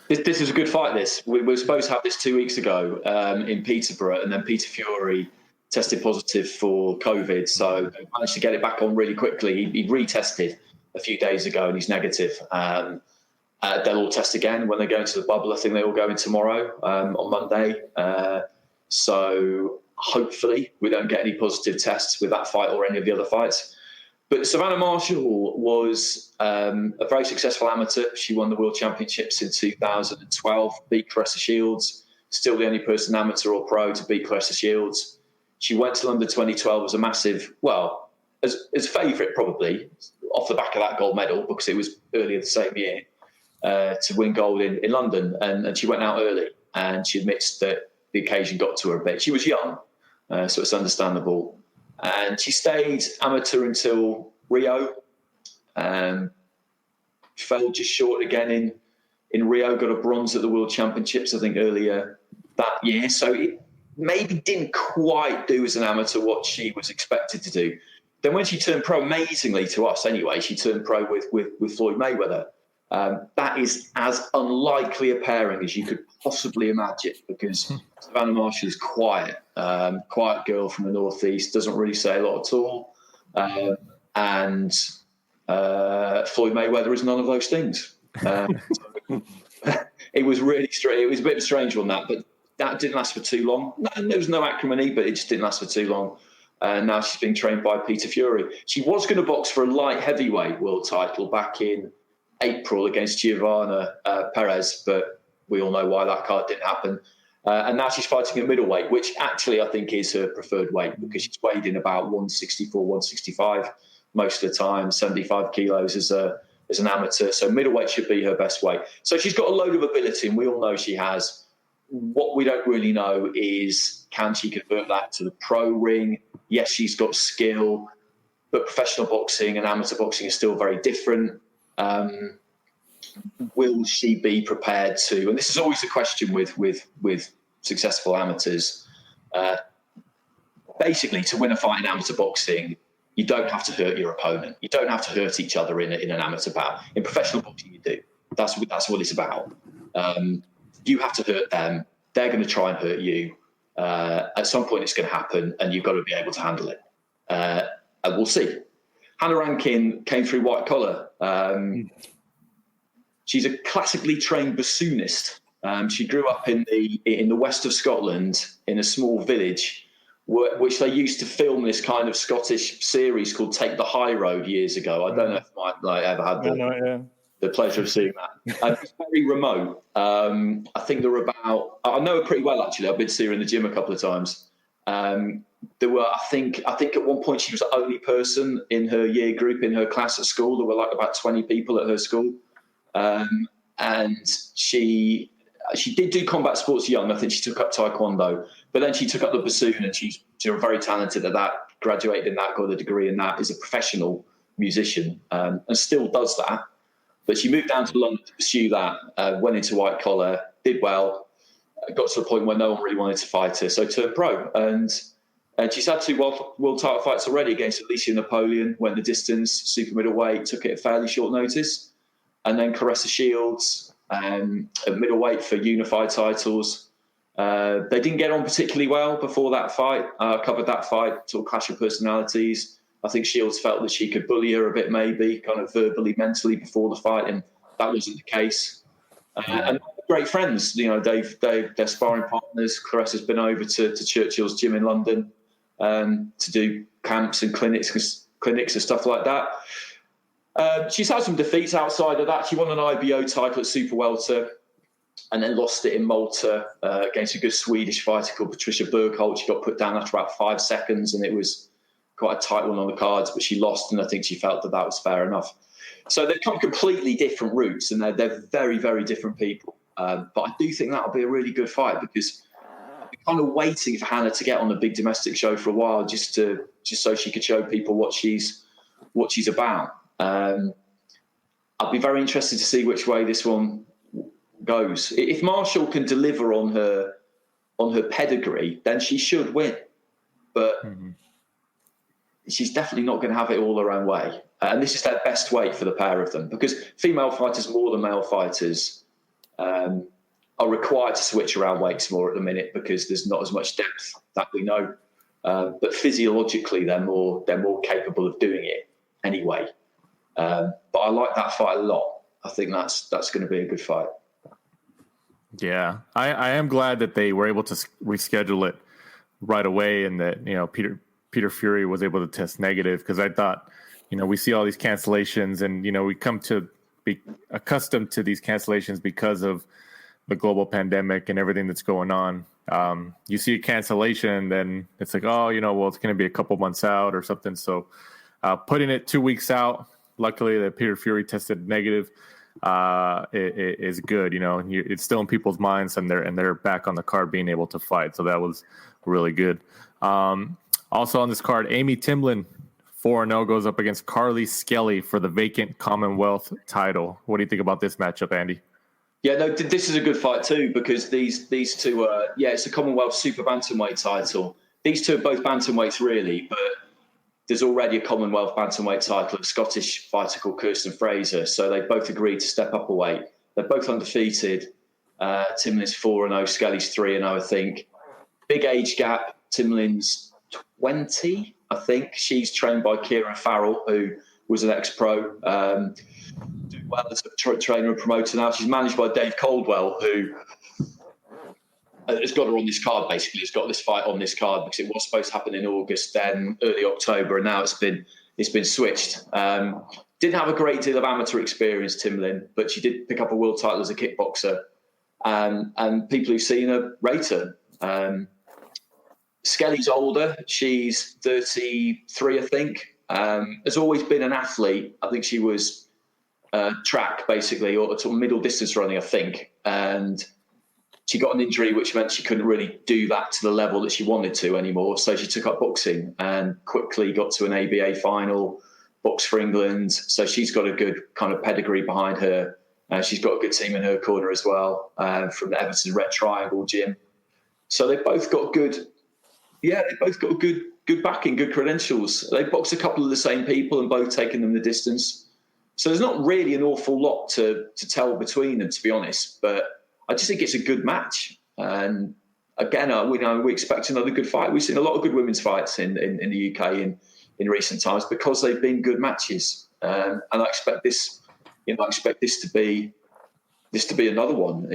This is a good fight. We were supposed to have this 2 weeks ago in Peterborough, and then Peter Fury tested positive for COVID, so they managed to get it back on really quickly. He retested a few days ago, and he's negative. They'll all test again when they go into the bubble. I think they all go in tomorrow on Monday. So hopefully we don't get any positive tests with that fight or any of the other fights. But Savannah Marshall was a very successful amateur. She won the World Championships in 2012, beat Claressa Shields, still the only person amateur or pro to beat Claressa Shields. She went to London 2012 as a massive, as favourite probably, off the back of that gold medal, because it was earlier the same year, to win gold in London. And she went out early, and she admits that the occasion got to her a bit. She was young, so it's understandable. And she stayed amateur until Rio. Fell just short again in Rio, got a bronze at the World Championships, I think, earlier that year. So it maybe didn't quite do as an amateur what she was expected to do. Then when she turned pro, amazingly to us anyway, she turned pro with Floyd Mayweather. That is as unlikely a pairing as you could possibly imagine, because Savannah Marshall is quiet girl from the Northeast, doesn't really say a lot at all. And Floyd Mayweather is none of those things. It was really strange. It was a bit of a strange one, but that didn't last for too long. There was no acrimony, but it just didn't last for too long. And now she's being trained by Peter Fury. She was going to box for a light heavyweight world title back in April against Giovanna Perez, but we all know why that card didn't happen. And now she's fighting at middleweight, which actually I think is her preferred weight, because she's weighed in about 164, 165 most of the time, 75 kilos as an amateur. So middleweight should be her best weight. So she's got a load of ability, and we all know she has. What we don't really know is, can she convert that to the pro ring? Yes, she's got skill, but professional boxing and amateur boxing is still very different. Will she be prepared to? And this is always a question with successful amateurs. Basically, to win a fight in amateur boxing, you don't have to hurt your opponent. You don't have to hurt each other in an amateur bout. In professional boxing, you do. That's what it's about. You have to hurt them. They're going to try and hurt you. At some point, it's going to happen, and you've got to be able to handle it. And we'll see. Hannah Rankin came through white collar. She's a classically trained bassoonist. She grew up in the west of Scotland in a small village, which they used to film this kind of Scottish series called Take the High Road years ago. I don't know if I ever had the pleasure of seeing that. It's very remote. I think there were about, I know her pretty well actually. I've been to see her in the gym a couple of times. There were, I think at one point she was the only person in her year group in her class at school. There were like about 20 people at her school. And she did do combat sports young. I think she took up Taekwondo, but then she took up the bassoon, and she's very talented at that, graduated in that, got a degree in that, is a professional musician, and still does that. But she moved down to London to pursue that, went into white collar, did well, got to the point where no one really wanted to fight her, so turned pro. And she's had 2 world title fights already against Alicia Napoleon, went the distance, super middleweight, took it at fairly short notice. And then Claressa Shields at middleweight for unified titles. They didn't get on particularly well before that fight. Covered that fight, sort of clash of personalities. I think Shields felt that she could bully her a bit, maybe, kind of verbally, mentally before the fight, and that wasn't the case. And great friends, they're sparring partners. Claressa's been over to Churchill's gym in London to do camps and clinics, because clinics and stuff like that. She's had some defeats outside of that. She won an IBO title at Super Welter and then lost it in Malta against a good Swedish fighter called Patricia Bergholt. She got put down after about 5 seconds, and it was quite a tight one on the cards, but she lost, and I think she felt that was fair enough. So they've come completely different routes, and they're very, very different people. But I do think that'll be a really good fight, because I've been kind of waiting for Hannah to get on a big domestic show for a while, just so she could show people what she's about. I'll be very interested to see which way this one goes. If Marshall can deliver on her pedigree, then she should win. But she's definitely not going to have it all her own way. And this is their best weight for the pair of them, because female fighters more than male fighters are required to switch around weights more at the minute, because there's not as much depth that we know. But physiologically, they're more capable of doing it anyway. But I like that fight a lot. I think that's going to be a good fight. Yeah, I am glad that they were able to reschedule it right away, and that Peter Fury was able to test negative, because I thought, we see all these cancellations, and we come to be accustomed to these cancellations because of the global pandemic and everything that's going on. You see a cancellation, then it's like, oh, it's going to be a couple months out or something. So putting it 2 weeks out, luckily that Peter Fury tested negative, it is good. It's still in people's minds, and they're back on the card being able to fight. So that was really good. Also on this card, Amy Timlin, 4-0, goes up against Carly Skelly for the vacant Commonwealth title. What do you think about this matchup, Andy? Yeah, no, this is a good fight too, because these two it's a Commonwealth Super Bantamweight title. These two are both bantamweights, really, but there's already a Commonwealth Bantamweight title of a Scottish fighter called Kirsten Fraser, so they both agreed to step up a weight. They're both undefeated. Timlin's 4-0, Skelly's 3-0, I think. Big age gap. Timlin's 20, I think. She's trained by Kieran Farrell, who was an ex-pro. Doing well as a trainer and promoter now. She's managed by Dave Caldwell, who has got her on this card, basically. Has got this fight on this card, because it was supposed to happen in August, then early October, and now it's been switched. Didn't have a great deal of amateur experience, Timlin, but she did pick up a world title as a kickboxer. And people who've seen her rate her. Skelly's older. She's 33, I think. Has always been an athlete. I think she was track, basically, or sort of middle distance running, I think. And she got an injury, which meant she couldn't really do that to the level that she wanted to anymore. So she took up boxing and quickly got to an ABA final, boxed for England. So she's got a good kind of pedigree behind her. She's got a good team in her corner as well, from the Everton Red Triangle gym. So they've both got good backing, good credentials. They've boxed a couple of the same people and both taken them the distance. So there's not really an awful lot to tell between them, to be honest. But I just think it's a good match. And again, we expect another good fight. We've seen a lot of good women's fights in the UK in recent times, because they've been good matches. And I expect this. I expect this to be another one.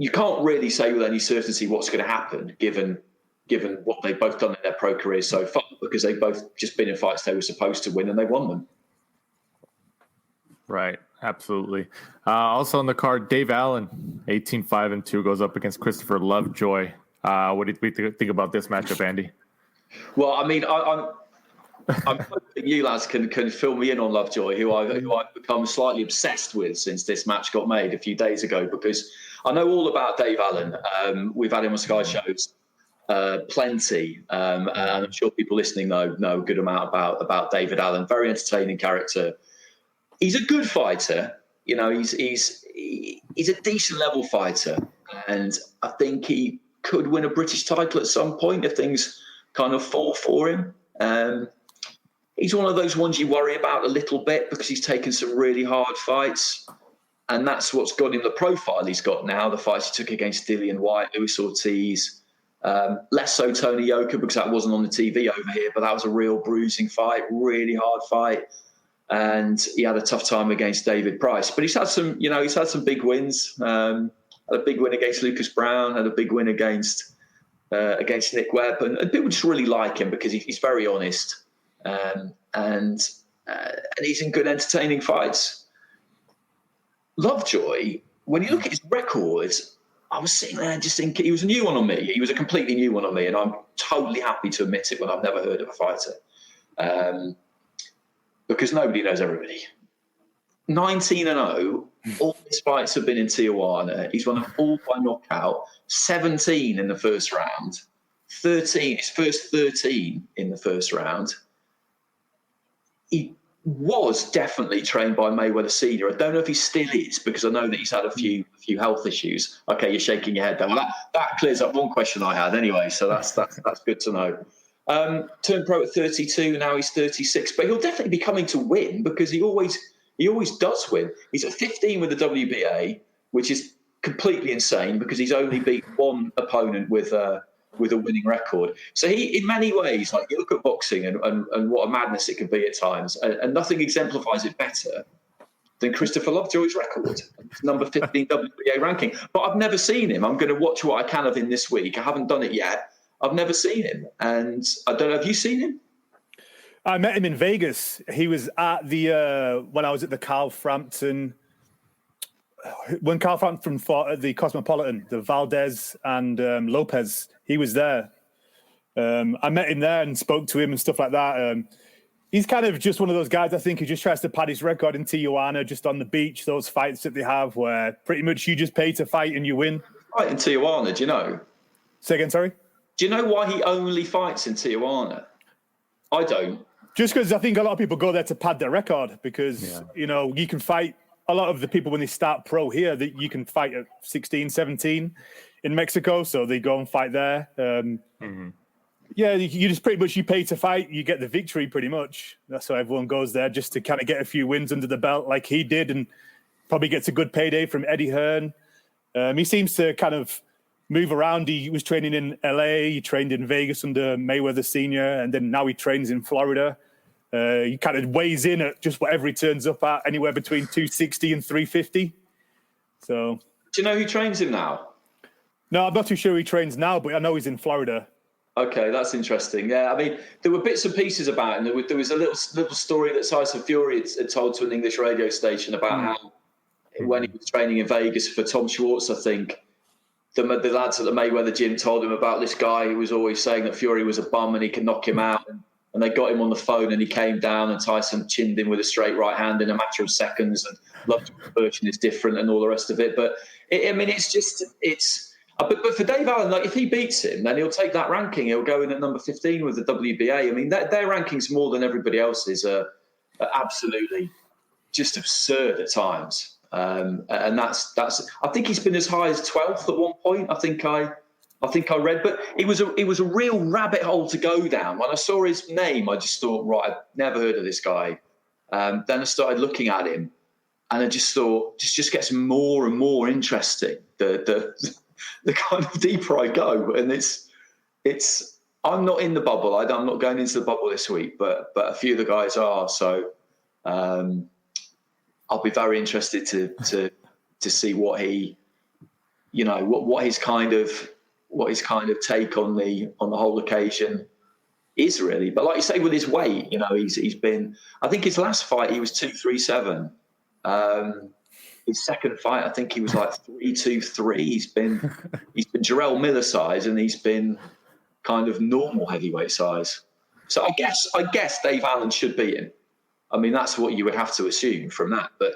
You can't really say with any certainty what's going to happen, given what they've both done in their pro careers so far, because they've both just been in fights they were supposed to win and they won them. Right, absolutely. Also on the card, Dave Allen, 18-5-2, goes up against Christopher Lovejoy. What do you think about this matchup, Andy? Well, I mean, I'm hoping you lads can fill me in on Lovejoy, who I've become slightly obsessed with since this match got made a few days ago, because I know all about Dave Allen. We've had him on Sky shows plenty, and I'm sure people listening know a good amount about David Allen. Very entertaining character. He's a good fighter. He's a decent level fighter, and I think he could win a British title at some point if things kind of fall for him. He's one of those ones you worry about a little bit, because he's taken some really hard fights, and that's what's got him the profile he's got now. The fights he took against Dillian White, Luis Ortiz, less so Tony Yoka, because that wasn't on the TV over here, but that was a real bruising fight, really hard fight, and he had a tough time against David Price. But he's had some big wins. Had a big win against Lucas Brown. Had a big win against against Nick Webb, and people just really like him because he's very honest, and he's in good, entertaining fights. Lovejoy, when you look at his records, I was sitting there just thinking he was a new one on me. He was a completely new one on me, and I'm totally happy to admit it when I've never heard of a fighter, because nobody knows everybody. 19-0. All his fights have been in Tijuana. He's won them all by knockout. 17 in the first round. 13, his first 13 in the first round. He was definitely trained by Mayweather Senior. I don't know if he still is, because I know that he's had a few health issues. Okay, you're shaking your head. That clears up one question I had anyway. So that's good to know. Turned pro at 32. Now he's 36. But he'll definitely be coming to win, because he always does win. He's at 15 with the WBA, which is completely insane, because he's only beat one opponent with a winning record. So he, in many ways, like, you look at boxing and what a madness it can be at times, and nothing exemplifies it better than Christopher Lovejoy's record, number 15 WBA ranking. But I've never seen him. I'm going to watch what I can of him this week. I haven't done it yet. I've never seen him, and I don't know. Have you seen him? I met him in Vegas. He was at the when I was at the Carl Frampton. When Carl Frampton fought at the Cosmopolitan, the Valdez and Lopez, he was there. I met him there and spoke to him and stuff like that. He's kind of just one of those guys, I think, who just tries to pad his record in Tijuana, just on the beach, those fights that they have where pretty much you just pay to fight and you win. Right, in Tijuana, do you know? Say again, sorry? Do you know why he only fights in Tijuana? I don't. Just because I think a lot of people go there to pad their record, because, you know, you can fight a lot of the people when they start pro here, that you can fight at 16, 17 in Mexico. So they go and fight there. Yeah, you just pretty much, you pay to fight, you get the victory pretty much. That's why everyone goes there, just to kind of get a few wins under the belt like he did, and probably gets a good payday from Eddie Hearn. He seems to kind of move around. He was training in LA, he trained in Vegas under Mayweather Senior, and then now he trains in Florida. He kind of weighs in at just whatever he turns up at, anywhere between 260 and 350. So, do you know who trains him now? No, I'm not too sure who he trains now, but I know he's in Florida. Okay, that's interesting. Yeah, I mean, there were bits and pieces about him. There was a little story that Tyson Fury had told to an English radio station about how when he was training in Vegas for Tom Schwartz, I think, the lads at the Mayweather gym told him about this guy who was always saying that Fury was a bum and he could knock him out. And they got him on the phone and he came down and Tyson chinned him with a straight right hand in a matter of seconds, and Lovejoy's version is different and all the rest of it. But, But for Dave Allen, like, if he beats him, then he'll take that ranking. He'll go in at number 15 with the WBA. I mean, their rankings more than everybody else's are absolutely just absurd at times. And that's. I think he's been as high as 12th at one point. I think I read, but it was a real rabbit hole to go down. When I saw his name, I just thought, right, I've never heard of this guy. Then I started looking at him, and I just thought, just gets more and more interesting. The kind of deeper I go, and it's. I'm not in the bubble. I'm not going into the bubble this week, but a few of the guys are. So I'll be very interested to see what he, what his kind of take on the whole occasion is really. But like you say, with his weight, he's been. I think his last fight he was 237. His second fight, I think he was like 323. He's been Jarrell Miller size, and he's been kind of normal heavyweight size. So I guess Dave Allen should beat him. I mean, that's what you would have to assume from that. But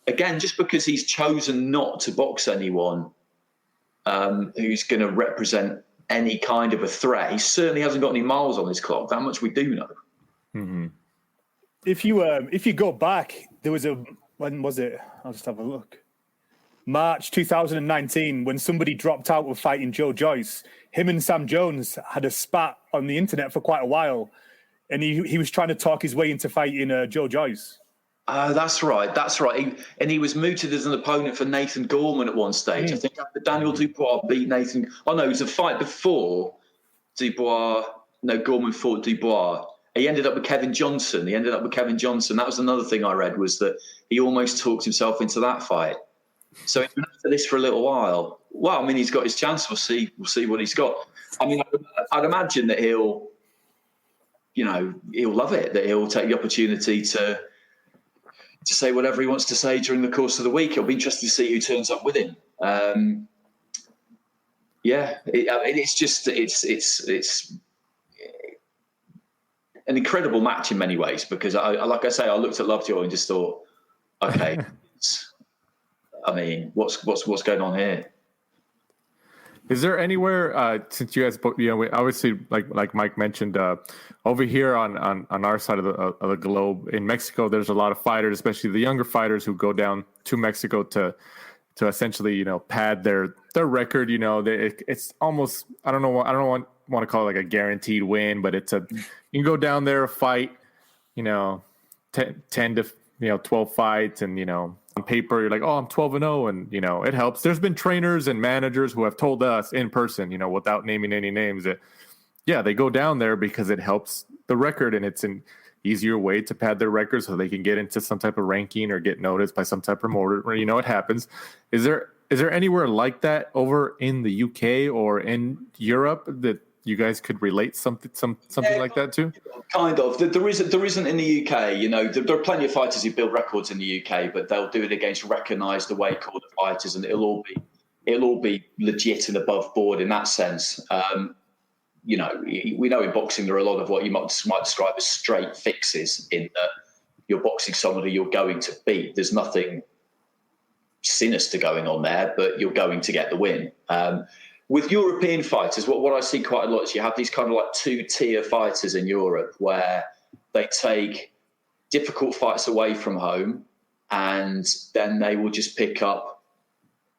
again, just because he's chosen not to box anyone who's going to represent any kind of a threat, he certainly hasn't got any miles on his clock. That much we do know. Mm-hmm. If you go back, there was when was it? I'll just have a look. March 2019, when somebody dropped out of fighting Joe Joyce. Him and Sam Jones had a spat on the internet for quite a while, and he was trying to talk his way into fighting Joe Joyce. That's right. He was mooted as an opponent for Nathan Gorman at one stage. I think after Daniel Dubois beat Nathan. Oh no, it was a fight before Dubois. No, Gorman fought Dubois. He ended up with Kevin Johnson. That was another thing I read, was that he almost talked himself into that fight. So he's been after this for a little while. well, I mean, he's got his chance. We'll see what he's got. I mean, I'd imagine that he'll love it, that he'll take the opportunity to say whatever he wants to say during the course of the week. It'll be interesting to see who turns up with him. It's an incredible match in many ways, because I looked at Lovejoy and just thought, okay, what's going on here? Is there anywhere, since you guys, obviously, like Mike mentioned, over here on our side of the globe in Mexico, there's a lot of fighters, especially the younger fighters, who go down to Mexico to essentially, pad their record. It's almost, I don't want to call it like a guaranteed win, but you can go down there, fight, 10 to 12 fights, and on paper you're like, oh, I'm 12-0, and it helps. There's been trainers and managers who have told us in person, without naming any names, that they go down there because it helps the record, and it's an easier way to pad their record so they can get into some type of ranking or get noticed by some type of promoter. It happens. Is there anywhere like that over in the UK or in Europe that you guys could relate something like that to? Kind of. There isn't in the UK. There are plenty of fighters who build records in the UK, but they'll do it against recognised away quarter fighters, and it'll all be legit and above board in that sense. We know in boxing there are a lot of what you might describe as straight fixes, in that you're boxing somebody you're going to beat. There's nothing sinister going on there, but you're going to get the win. With European fighters, what I see quite a lot is you have these kind of like two-tier fighters in Europe, where they take difficult fights away from home, and then they will just pick up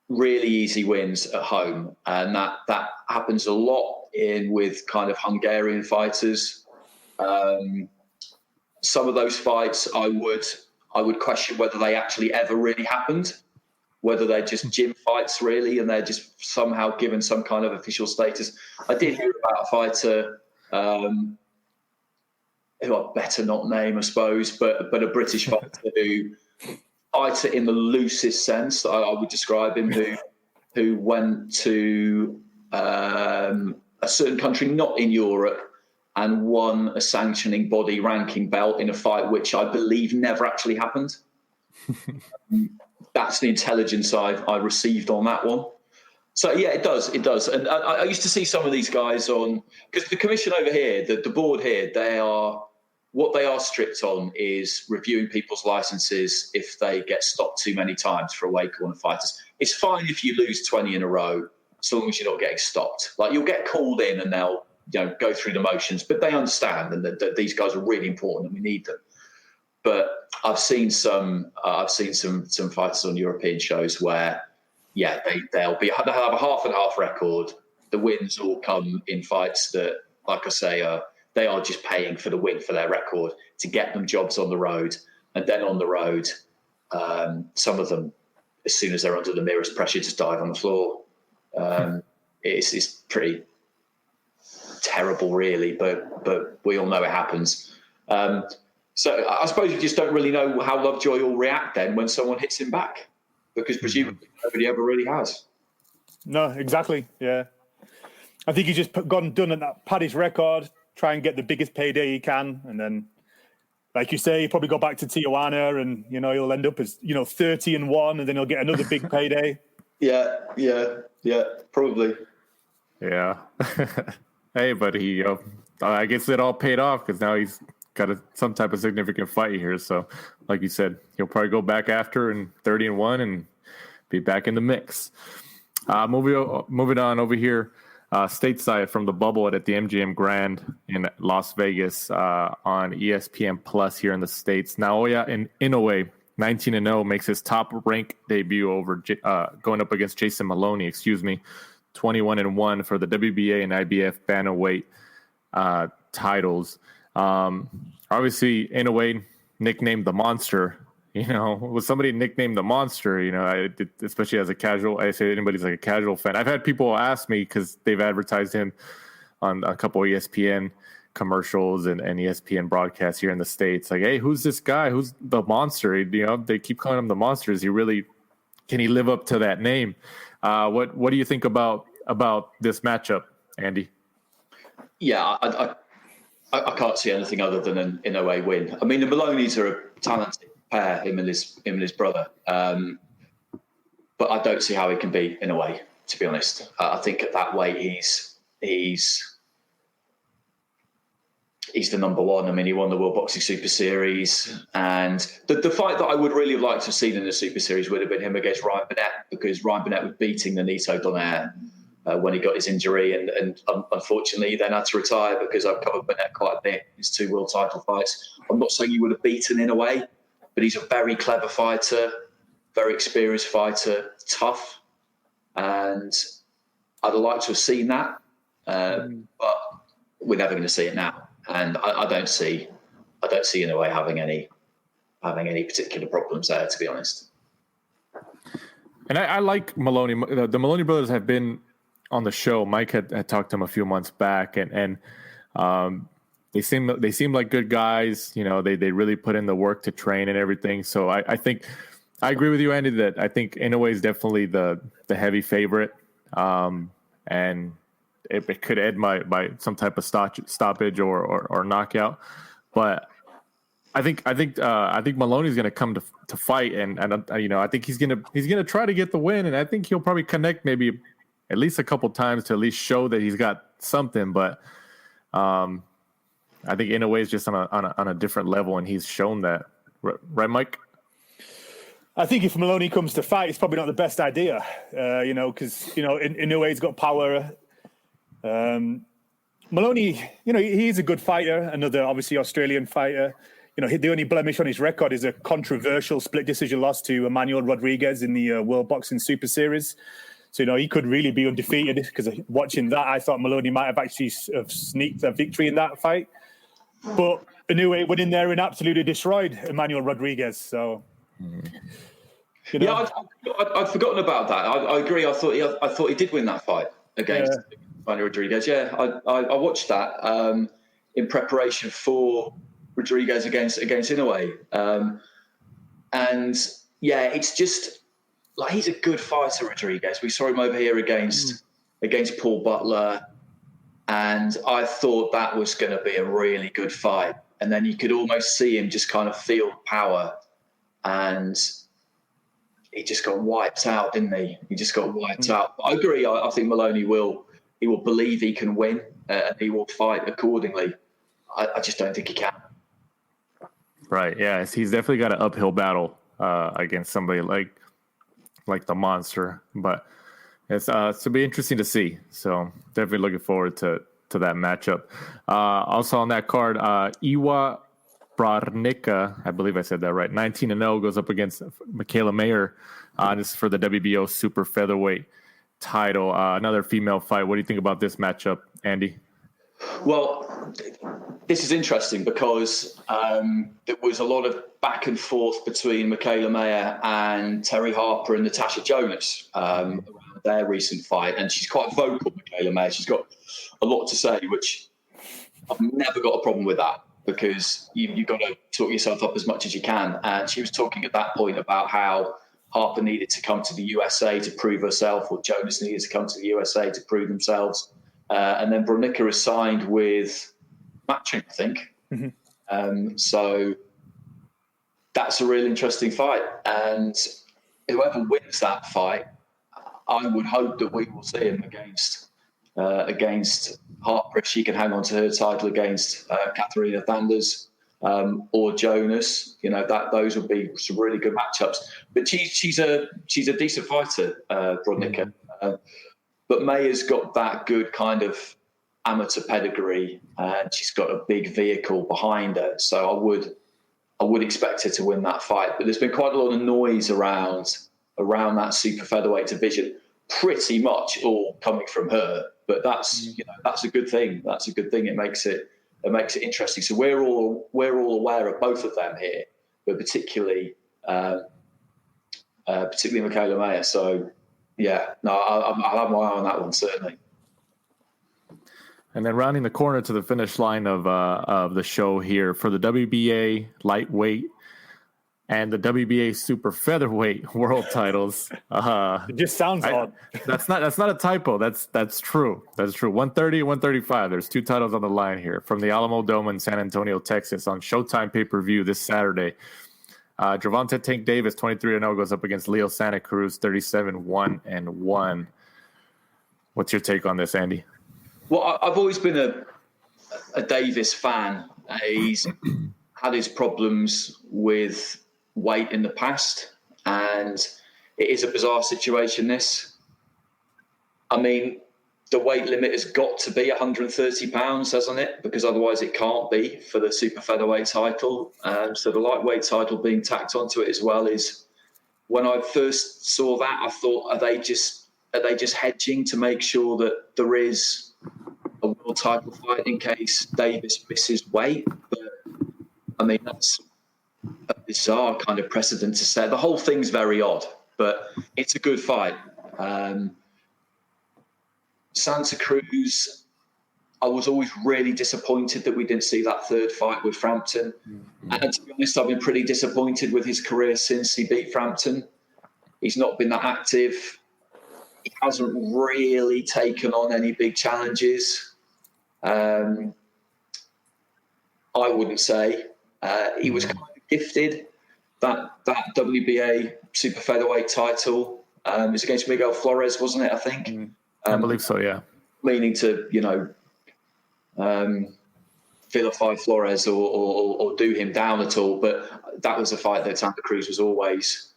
really easy wins at home. And that happens a lot with kind of Hungarian fighters. Some of those fights I would question whether they actually ever really happened, whether they're just gym fights really, and they're just somehow given some kind of official status. I did hear about a fighter who I'd better not name, I suppose, but a British fighter who fighter in the loosest sense I would describe him, who went to a certain country not in Europe and won a sanctioning body ranking belt in a fight which I believe never actually happened. That's the intelligence I received on that one. So yeah, it does. And I used to see some of these guys on, because the commission over here, the board here, what they are strict on is reviewing people's licenses if they get stopped too many times for away corner fighters. It's fine if you lose 20 in a row, as long as you're not getting stopped. Like, you'll get called in and they'll go through the motions, but they understand and that these guys are really important and we need them. But I've seen some fighters on European shows where, they'll have a half and half record. The wins all come in fights that, like I say, they are just paying for the win for their record to get them jobs on the road. And then on the road, some of them, as soon as they're under the merest pressure, just dive on the floor. It's pretty terrible, really, but we all know it happens. So I suppose you just don't really know how Lovejoy will react then when someone hits him back, because presumably nobody ever really has. No, exactly. Yeah, I think he's just done that, pad his record, try and get the biggest payday he can, and then, like you say, he'll probably go back to Tijuana, and he'll end up as 30-1, and then he'll get another big payday. Yeah, probably. Yeah. Hey, but I guess it all paid off, because now he's got some type of significant fight here. So, like you said, he'll probably go back after and 30-1 and be back in the mix. Moving on over here, stateside from the bubble at the MGM Grand in Las Vegas on ESPN Plus here in the States. Naoya Inoue, 19-0, makes his top rank debut over going up against Jason Maloney. 21-1 for the WBA and IBF bantamweight titles. Obviously, Inoue nicknamed the Monster. Was somebody nicknamed the Monster? Especially as a casual. I say anybody's like a casual fan. I've had people ask me because they've advertised him on a couple of ESPN commercials and ESPN broadcasts here in the States. Like, hey, who's this guy? Who's the Monster? They keep calling him the Monster. Can he live up to that name? What do you think about this matchup, Andy? Yeah, I can't see anything other than an Inoue win. I mean, the Maloneys are a talented pair, him and his brother. But I don't see how he can beat Inoue, to be honest. I think at that weight he's the number one. I mean, he won the World Boxing Super Series, and the fight that I would really have liked to have seen in the Super Series would have been him against Ryan Burnett, because Ryan Burnett was beating Nonito Donaire when he got his injury, and unfortunately he then had to retire, because I've covered Burnett quite a bit, his 2 world title fights. I'm not saying he would have beaten Inoue, but he's a very clever fighter, very experienced fighter, tough, and I'd like to have seen that, but we're never going to see it now. And I don't see Inoue having any particular problems there, to be honest. And I like Maloney. The Maloney brothers have been on the show. Mike had talked to him a few months back, and they seem like good guys. You know, they really put in the work to train and everything. So I think I agree with you, Andy, that I think Inoue is definitely the heavy favorite, and it could end by some type of stoppage or knockout. But I think Maloney's going to come to fight, and I think he's going to try to get the win, and I think he'll probably connect maybe at least a couple times to at least show that he's got something. But I think Inoue is just on a different level, and he's shown that, right, Mike? I think if Maloney comes to fight, it's probably not the best idea, because Inoue's got power. Maloney, he's a good fighter, another obviously Australian fighter. The only blemish on his record is a controversial split decision loss to Emmanuel Rodriguez in the World Boxing Super Series. So, he could really be undefeated, because watching that, I thought Maloney might have actually sneaked a victory in that fight. But Inoue went in there and absolutely destroyed Emmanuel Rodriguez. So, Yeah, I'd forgotten about that. I agree. I thought he did win that fight against Emmanuel Rodriguez. Yeah, I watched that in preparation for Rodriguez against Inoue. And yeah, it's just like, he's a good fighter, Rodriguez. We saw him over here against Paul Butler, and I thought that was going to be a really good fight. And then you could almost see him just kind of feel power, and he just got wiped out, didn't he? He just got wiped out. I agree. I think Maloney will believe he can win, and he will fight accordingly. I just don't think he can. Right. Yeah. He's definitely got an uphill battle against somebody like the monster, but it's to be interesting to see. So definitely looking forward to that matchup. Also on that card, Iwa Brarnica, I believe I said that right, 19-0, goes up against Michaela Mayer. This is for the WBO super featherweight title. Another female fight. What do you think about this matchup, Andy? Well, this is interesting because there was a lot of back and forth between Michaela Mayer and Terry Harper and Natasha Jonas around their recent fight. And she's quite vocal, Michaela Mayer. She's got a lot to say, which I've never got a problem with that, because you've got to talk yourself up as much as you can. And she was talking at that point about how Harper needed to come to the USA to prove herself, or Jonas needed to come to the USA to prove themselves. And then Brarnica is signed with Matching, I think. Mm-hmm. So that's a really interesting fight. And whoever wins that fight, I would hope that we will see him against Harper, if she can hang on to her title against Katharina Thanders or Jonas. Those would be some really good matchups. But she's a decent fighter, Brarnica. But Mayer's got that good kind of amateur pedigree, and she's got a big vehicle behind her. So I would expect her to win that fight. But there's been quite a lot of noise around that super featherweight division, pretty much all coming from her. But that's a good thing. That's a good thing. It makes it interesting. So we're all aware of both of them here, but particularly Michaela Mayer. So yeah, no, I'll have my eye on that one, certainly. And then rounding the corner to the finish line of the show here for the WBA lightweight and the WBA super featherweight world titles. It just sounds odd. That's not a typo. That's true. That's true. 130, 135. There's 2 titles on the line here from the Alamo Dome in San Antonio, Texas, on Showtime pay-per-view this Saturday. Gervonta Tank Davis, 23-0, goes up against Leo Santa Cruz, 37-1-1. What's your take on this, Andy? Well, I've always been a Davis fan. He's had his problems with weight in the past, and it is a bizarre situation, this. I mean, the weight limit has got to be 130 pounds, hasn't it? Because otherwise it can't be for the super featherweight title. So the lightweight title being tacked onto it as well is, when I first saw that, I thought, are they just hedging to make sure that there is a world title fight in case Davis misses weight? But I mean, that's a bizarre kind of precedent to set. The whole thing's very odd, but it's a good fight. Santa Cruz, I was always really disappointed that we didn't see that third fight with Frampton. And to be honest, I've been pretty disappointed with his career since he beat Frampton. He's not been that active. He hasn't really taken on any big challenges. I wouldn't say. He was kind of gifted. That WBA super featherweight title was against Miguel Flores, wasn't it, I think? I believe so, yeah. Meaning to, vilify Flores or do him down at all. But that was a fight that Santa Cruz was always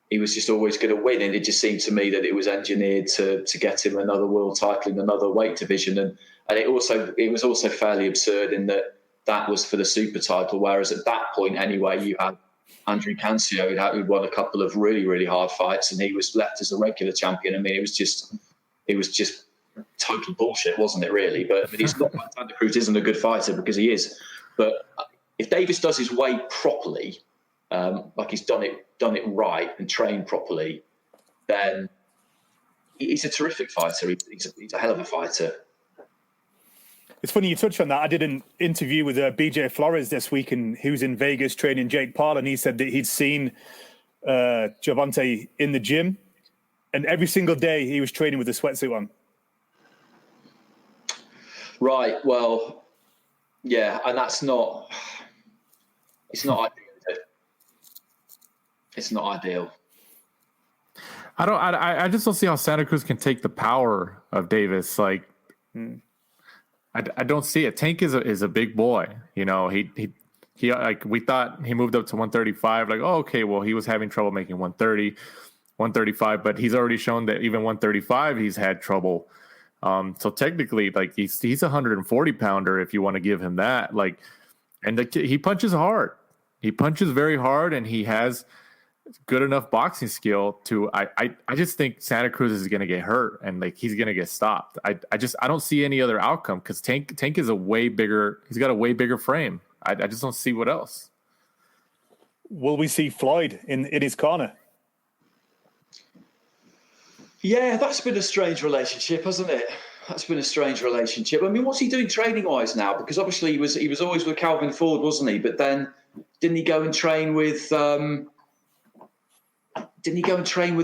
going to win. And it just seemed to me that it was engineered to get him another world title in another weight division. And it was also fairly absurd in that was for the super title. Whereas at that point anyway, you had Andrew Cancio who'd won a couple of really, really hard fights, and he was left as a regular champion. I mean, it was just total bullshit, wasn't it, really? But he's not. Santa Cruz isn't a good fighter, because he is. But if Davis does his weight properly, like he's done it right and trained properly, then he's a terrific fighter. He's a hell of a fighter. It's funny you touch on that. I did an interview with BJ Flores this week, and he was in Vegas training Jake Paul, and he said that he'd seen Gervonta in the gym, and every single day he was training with a sweatsuit on. Right. Well, yeah, and it's not ideal, is it? It's not ideal. I just don't see how Santa Cruz can take the power of Davis. Like, I don't see it. Tank is a big boy. He like, we thought he moved up to 135. Like, oh, okay, well, he was having trouble making 130, 135, but he's already shown that even 135 he's had trouble. So technically, like, he's a 140 pounder if you want to give him that. Like, and he punches hard. He punches very hard, and he has good enough boxing skill to. I just think Santa Cruz is going to get hurt, and like, he's going to get stopped. I don't see any other outcome, because Tank is a way bigger. He's got a way bigger frame. I just don't see what else. Will we see Floyd in his corner? Yeah, that's been a strange relationship, hasn't it? That's been a strange relationship. I mean, what's he doing training-wise now? Because obviously he was always with Calvin Ford, wasn't he? But then didn't he go and train with the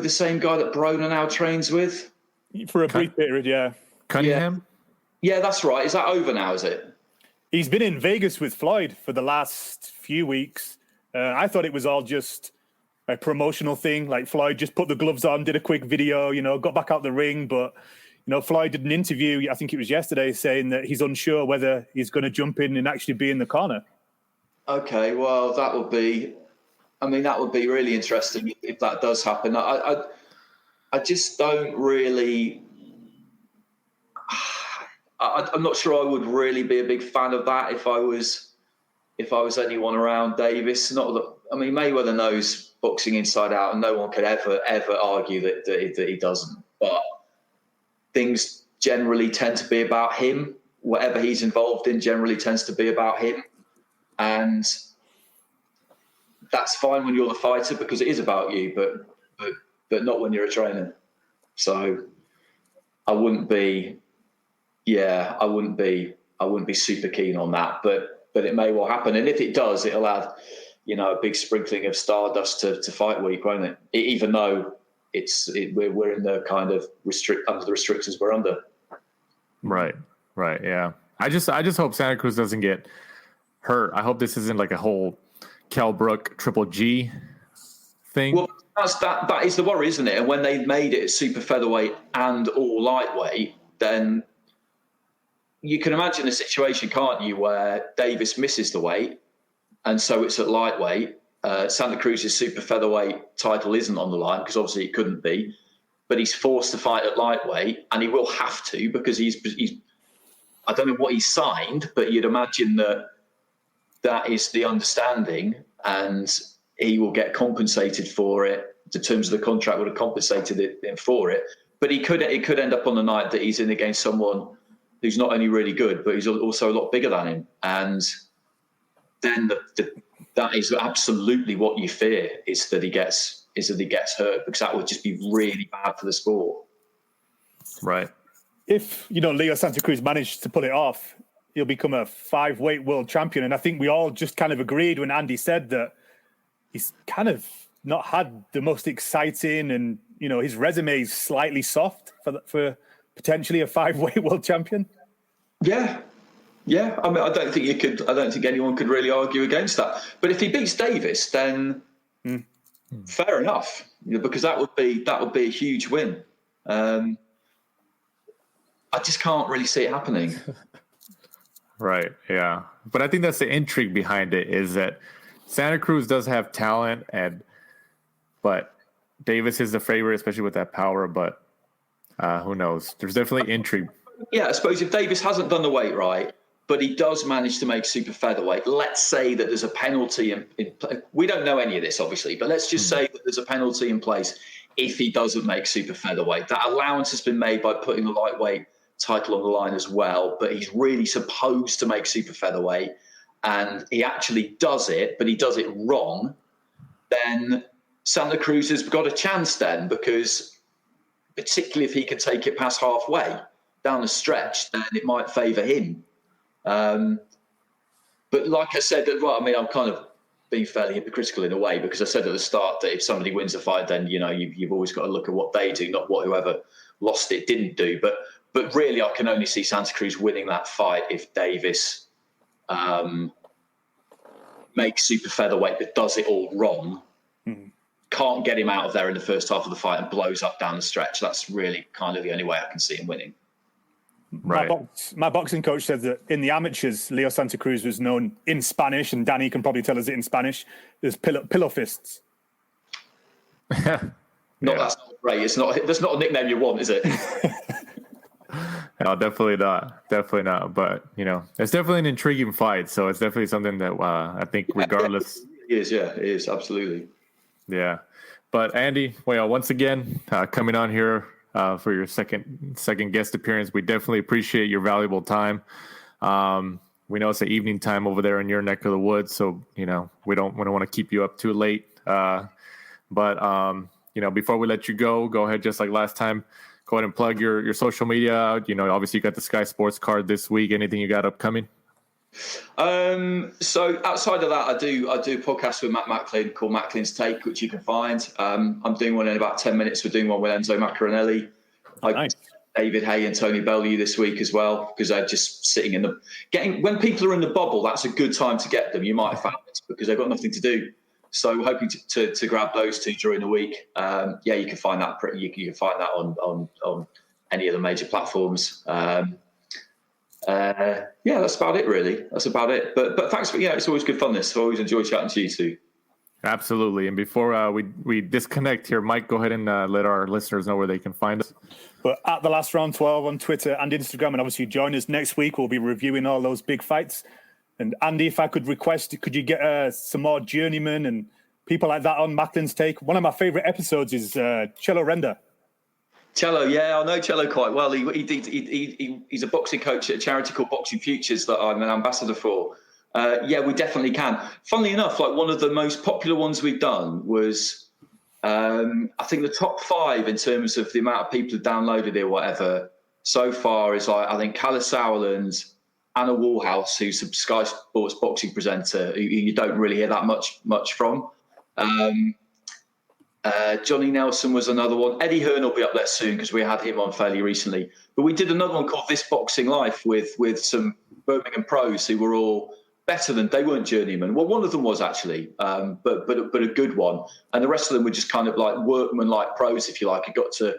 same guy that Broner now trains with? For a brief period, yeah. Cunningham? Yeah, that's right. Is that over now, is it? He's been in Vegas with Floyd for the last few weeks. I thought it was all just a promotional thing. Like, Floyd just put the gloves on, did a quick video, got back out the ring. But, Floyd did an interview, I think it was yesterday, saying that he's unsure whether he's going to jump in and actually be in the corner. Okay, well, that would be really interesting if that does happen. I just don't really. I'm not sure I would really be a big fan of that if I was anyone around Davis. Not that, Mayweather knows boxing inside out, and no one could ever argue that he doesn't. But things generally tend to be about him. Whatever he's involved in generally tends to be about him, and that's fine when you're the fighter, because it is about you. But not when you're a trainer. So I wouldn't be super keen on that. But it may well happen, and if it does, it'll add a big sprinkling of stardust to fight week, won't it? Even though we're in the kind of under the restrictions we're under. Right. Yeah. I just hope Santa Cruz doesn't get hurt. I hope this isn't like a whole Kell Brook Triple G thing. Well, that is the worry, isn't it? And when they made it super featherweight and all lightweight, then you can imagine a situation, can't you, where Davis misses the weight, and so it's at lightweight. Santa Cruz's super featherweight title isn't on the line because obviously it couldn't be, but he's forced to fight at lightweight, and he will have to because he's I don't know what he signed, but you'd imagine that is the understanding, and he will get compensated for it. The terms of the contract would have compensated him for it, but it could end up on the night that he's in against someone who's not only really good, but he's also a lot bigger than him, and then that is absolutely what you fear, is that he gets hurt, because that would just be really bad for the sport. Right. If, Leo Santa Cruz managed to pull it off, he'll become a 5-weight world champion. And I think we all just kind of agreed when Andy said that he's kind of not had the most exciting, and, his resume is slightly soft for potentially a 5-weight world champion. Yeah. Yeah, I mean, I don't think anyone could really argue against that. But if he beats Davis, then fair enough, because that would be a huge win. I just can't really see it happening. Right. Yeah, but I think that's the intrigue behind it, is that Santa Cruz does have talent, but Davis is the favorite, especially with that power. But who knows? There's definitely intrigue. Yeah, I suppose if Davis hasn't done the weight right, but he does manage to make super featherweight, let's say that there's a penalty in we don't know any of this, obviously, but let's just say that there's a penalty in place if he doesn't make super featherweight. That allowance has been made by putting the lightweight title on the line as well, but he's really supposed to make super featherweight, and he actually does it, but he does it wrong. Then Santa Cruz has got a chance then, because particularly if he can take it past halfway down the stretch, then it might favour him. But like I said, well, I mean, I'm kind of being fairly hypocritical in a way, because I said at the start that if somebody wins a fight, then you've always got to look at what they do, not what whoever lost it didn't do. But really, I can only see Santa Cruz winning that fight if Davis makes super featherweight but does it all wrong. Can't get him out of there in the first half of the fight and blows up down the stretch. That's really kind of the only way I can see him winning. Right. My boxing coach said that in the amateurs, Leo Santa Cruz was known in Spanish, and Danny can probably tell us it in Spanish, as pillow fists. That's not great. That's not a nickname you want, is it? No, definitely not. Definitely not. But, it's definitely an intriguing fight. So it's definitely something that I think regardless. It is, yeah. It is, absolutely. Yeah. But Andy, once again, coming on here for your second guest appearance. We definitely appreciate your valuable time. We know it's the evening time over there in your neck of the woods, so we don't want to keep you up too late. But before we let you go ahead, just like last time, go ahead and plug your social media out. Obviously you got the Sky Sports card this week. Anything you got upcoming? So outside of that, I do a podcast with Matt Macklin called Macklin's Take, which you can find. I'm doing one in about 10 minutes. We're doing one with Enzo Maccarinelli. Nice. David Hay and Tony Bellew this week as well, because they're just sitting when people are in the bubble, that's a good time to get them. You might have found it because they've got nothing to do. So hoping to grab those two during the week. You can find that you can find that on any of the major platforms. That's about it, really. That's about it. But thanks for, it's always good fun. I always enjoy chatting to you too. Absolutely. And before we disconnect here, Mike, go ahead and let our listeners know where they can find us. But at The Last Round 12 on Twitter and Instagram, and obviously join us next week. We'll be reviewing all those big fights. And Andy, if I could request, could you get some more journeymen and people like that on Macklin's Take? One of my favorite episodes is Cello Renda. Cello, yeah, I know Cello quite well. He's a boxing coach at a charity called Boxing Futures that I'm an ambassador for. We definitely can. Funnily enough, like one of the most popular ones we've done was, I think the top 5 in terms of the amount of people who downloaded it or whatever so far is I think Callis Sauerland, Anna Warhouse, who's a Sky Sports boxing presenter, who you don't really hear that much from. Johnny Nelson was another one. Eddie Hearn will be up there soon because we had him on fairly recently. But we did another one called This Boxing Life with some Birmingham pros who were all better than, they weren't journeymen. Well, one of them was actually, but a good one. And the rest of them were just kind of like workman-like pros, if you like. It got to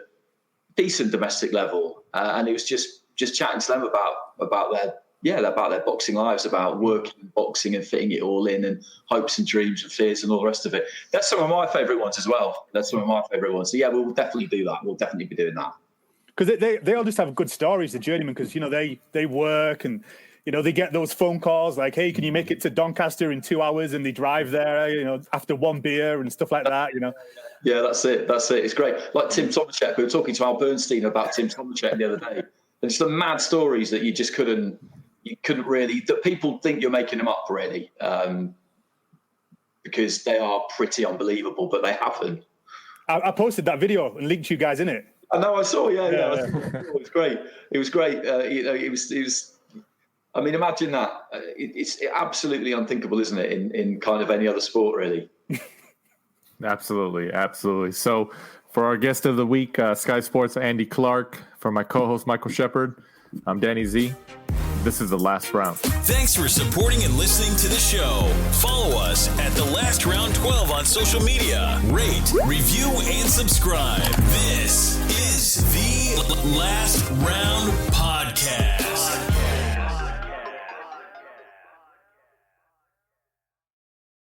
decent domestic level, and it was just chatting to them about their boxing lives, about working and boxing and fitting it all in, and hopes and dreams and fears and all the rest of it. That's some of my favourite ones as well. So yeah, we'll definitely do that. We'll definitely be doing that. Because they all just have good stories, the journeymen, because, you know, they work and, you know, they get those phone calls like, hey, can you make it to Doncaster in 2 hours? And they drive there, you know, after one beer and stuff like that, you know. Yeah, that's it. It's great. Like Tim Tomaszek, we were talking to Al Bernstein about Tim Tomaszek the other day. And just the mad stories that you just couldn't really, that people think you're making them up really, because they are pretty unbelievable, but they happen. I posted that video and linked you guys in it. I know, I saw, yeah. It was great. It was. I mean, imagine that. It's absolutely unthinkable, isn't it? In kind of any other sport, really. Absolutely. So, for our guest of the week, Sky Sports Andy Clarke. For my co-host Michael Shepard, I'm Danny Z. This is The Last Round. Thanks for supporting and listening to the show. Follow us at The Last Round 12 on social media. Rate, review, and subscribe. This is The Last Round Podcast.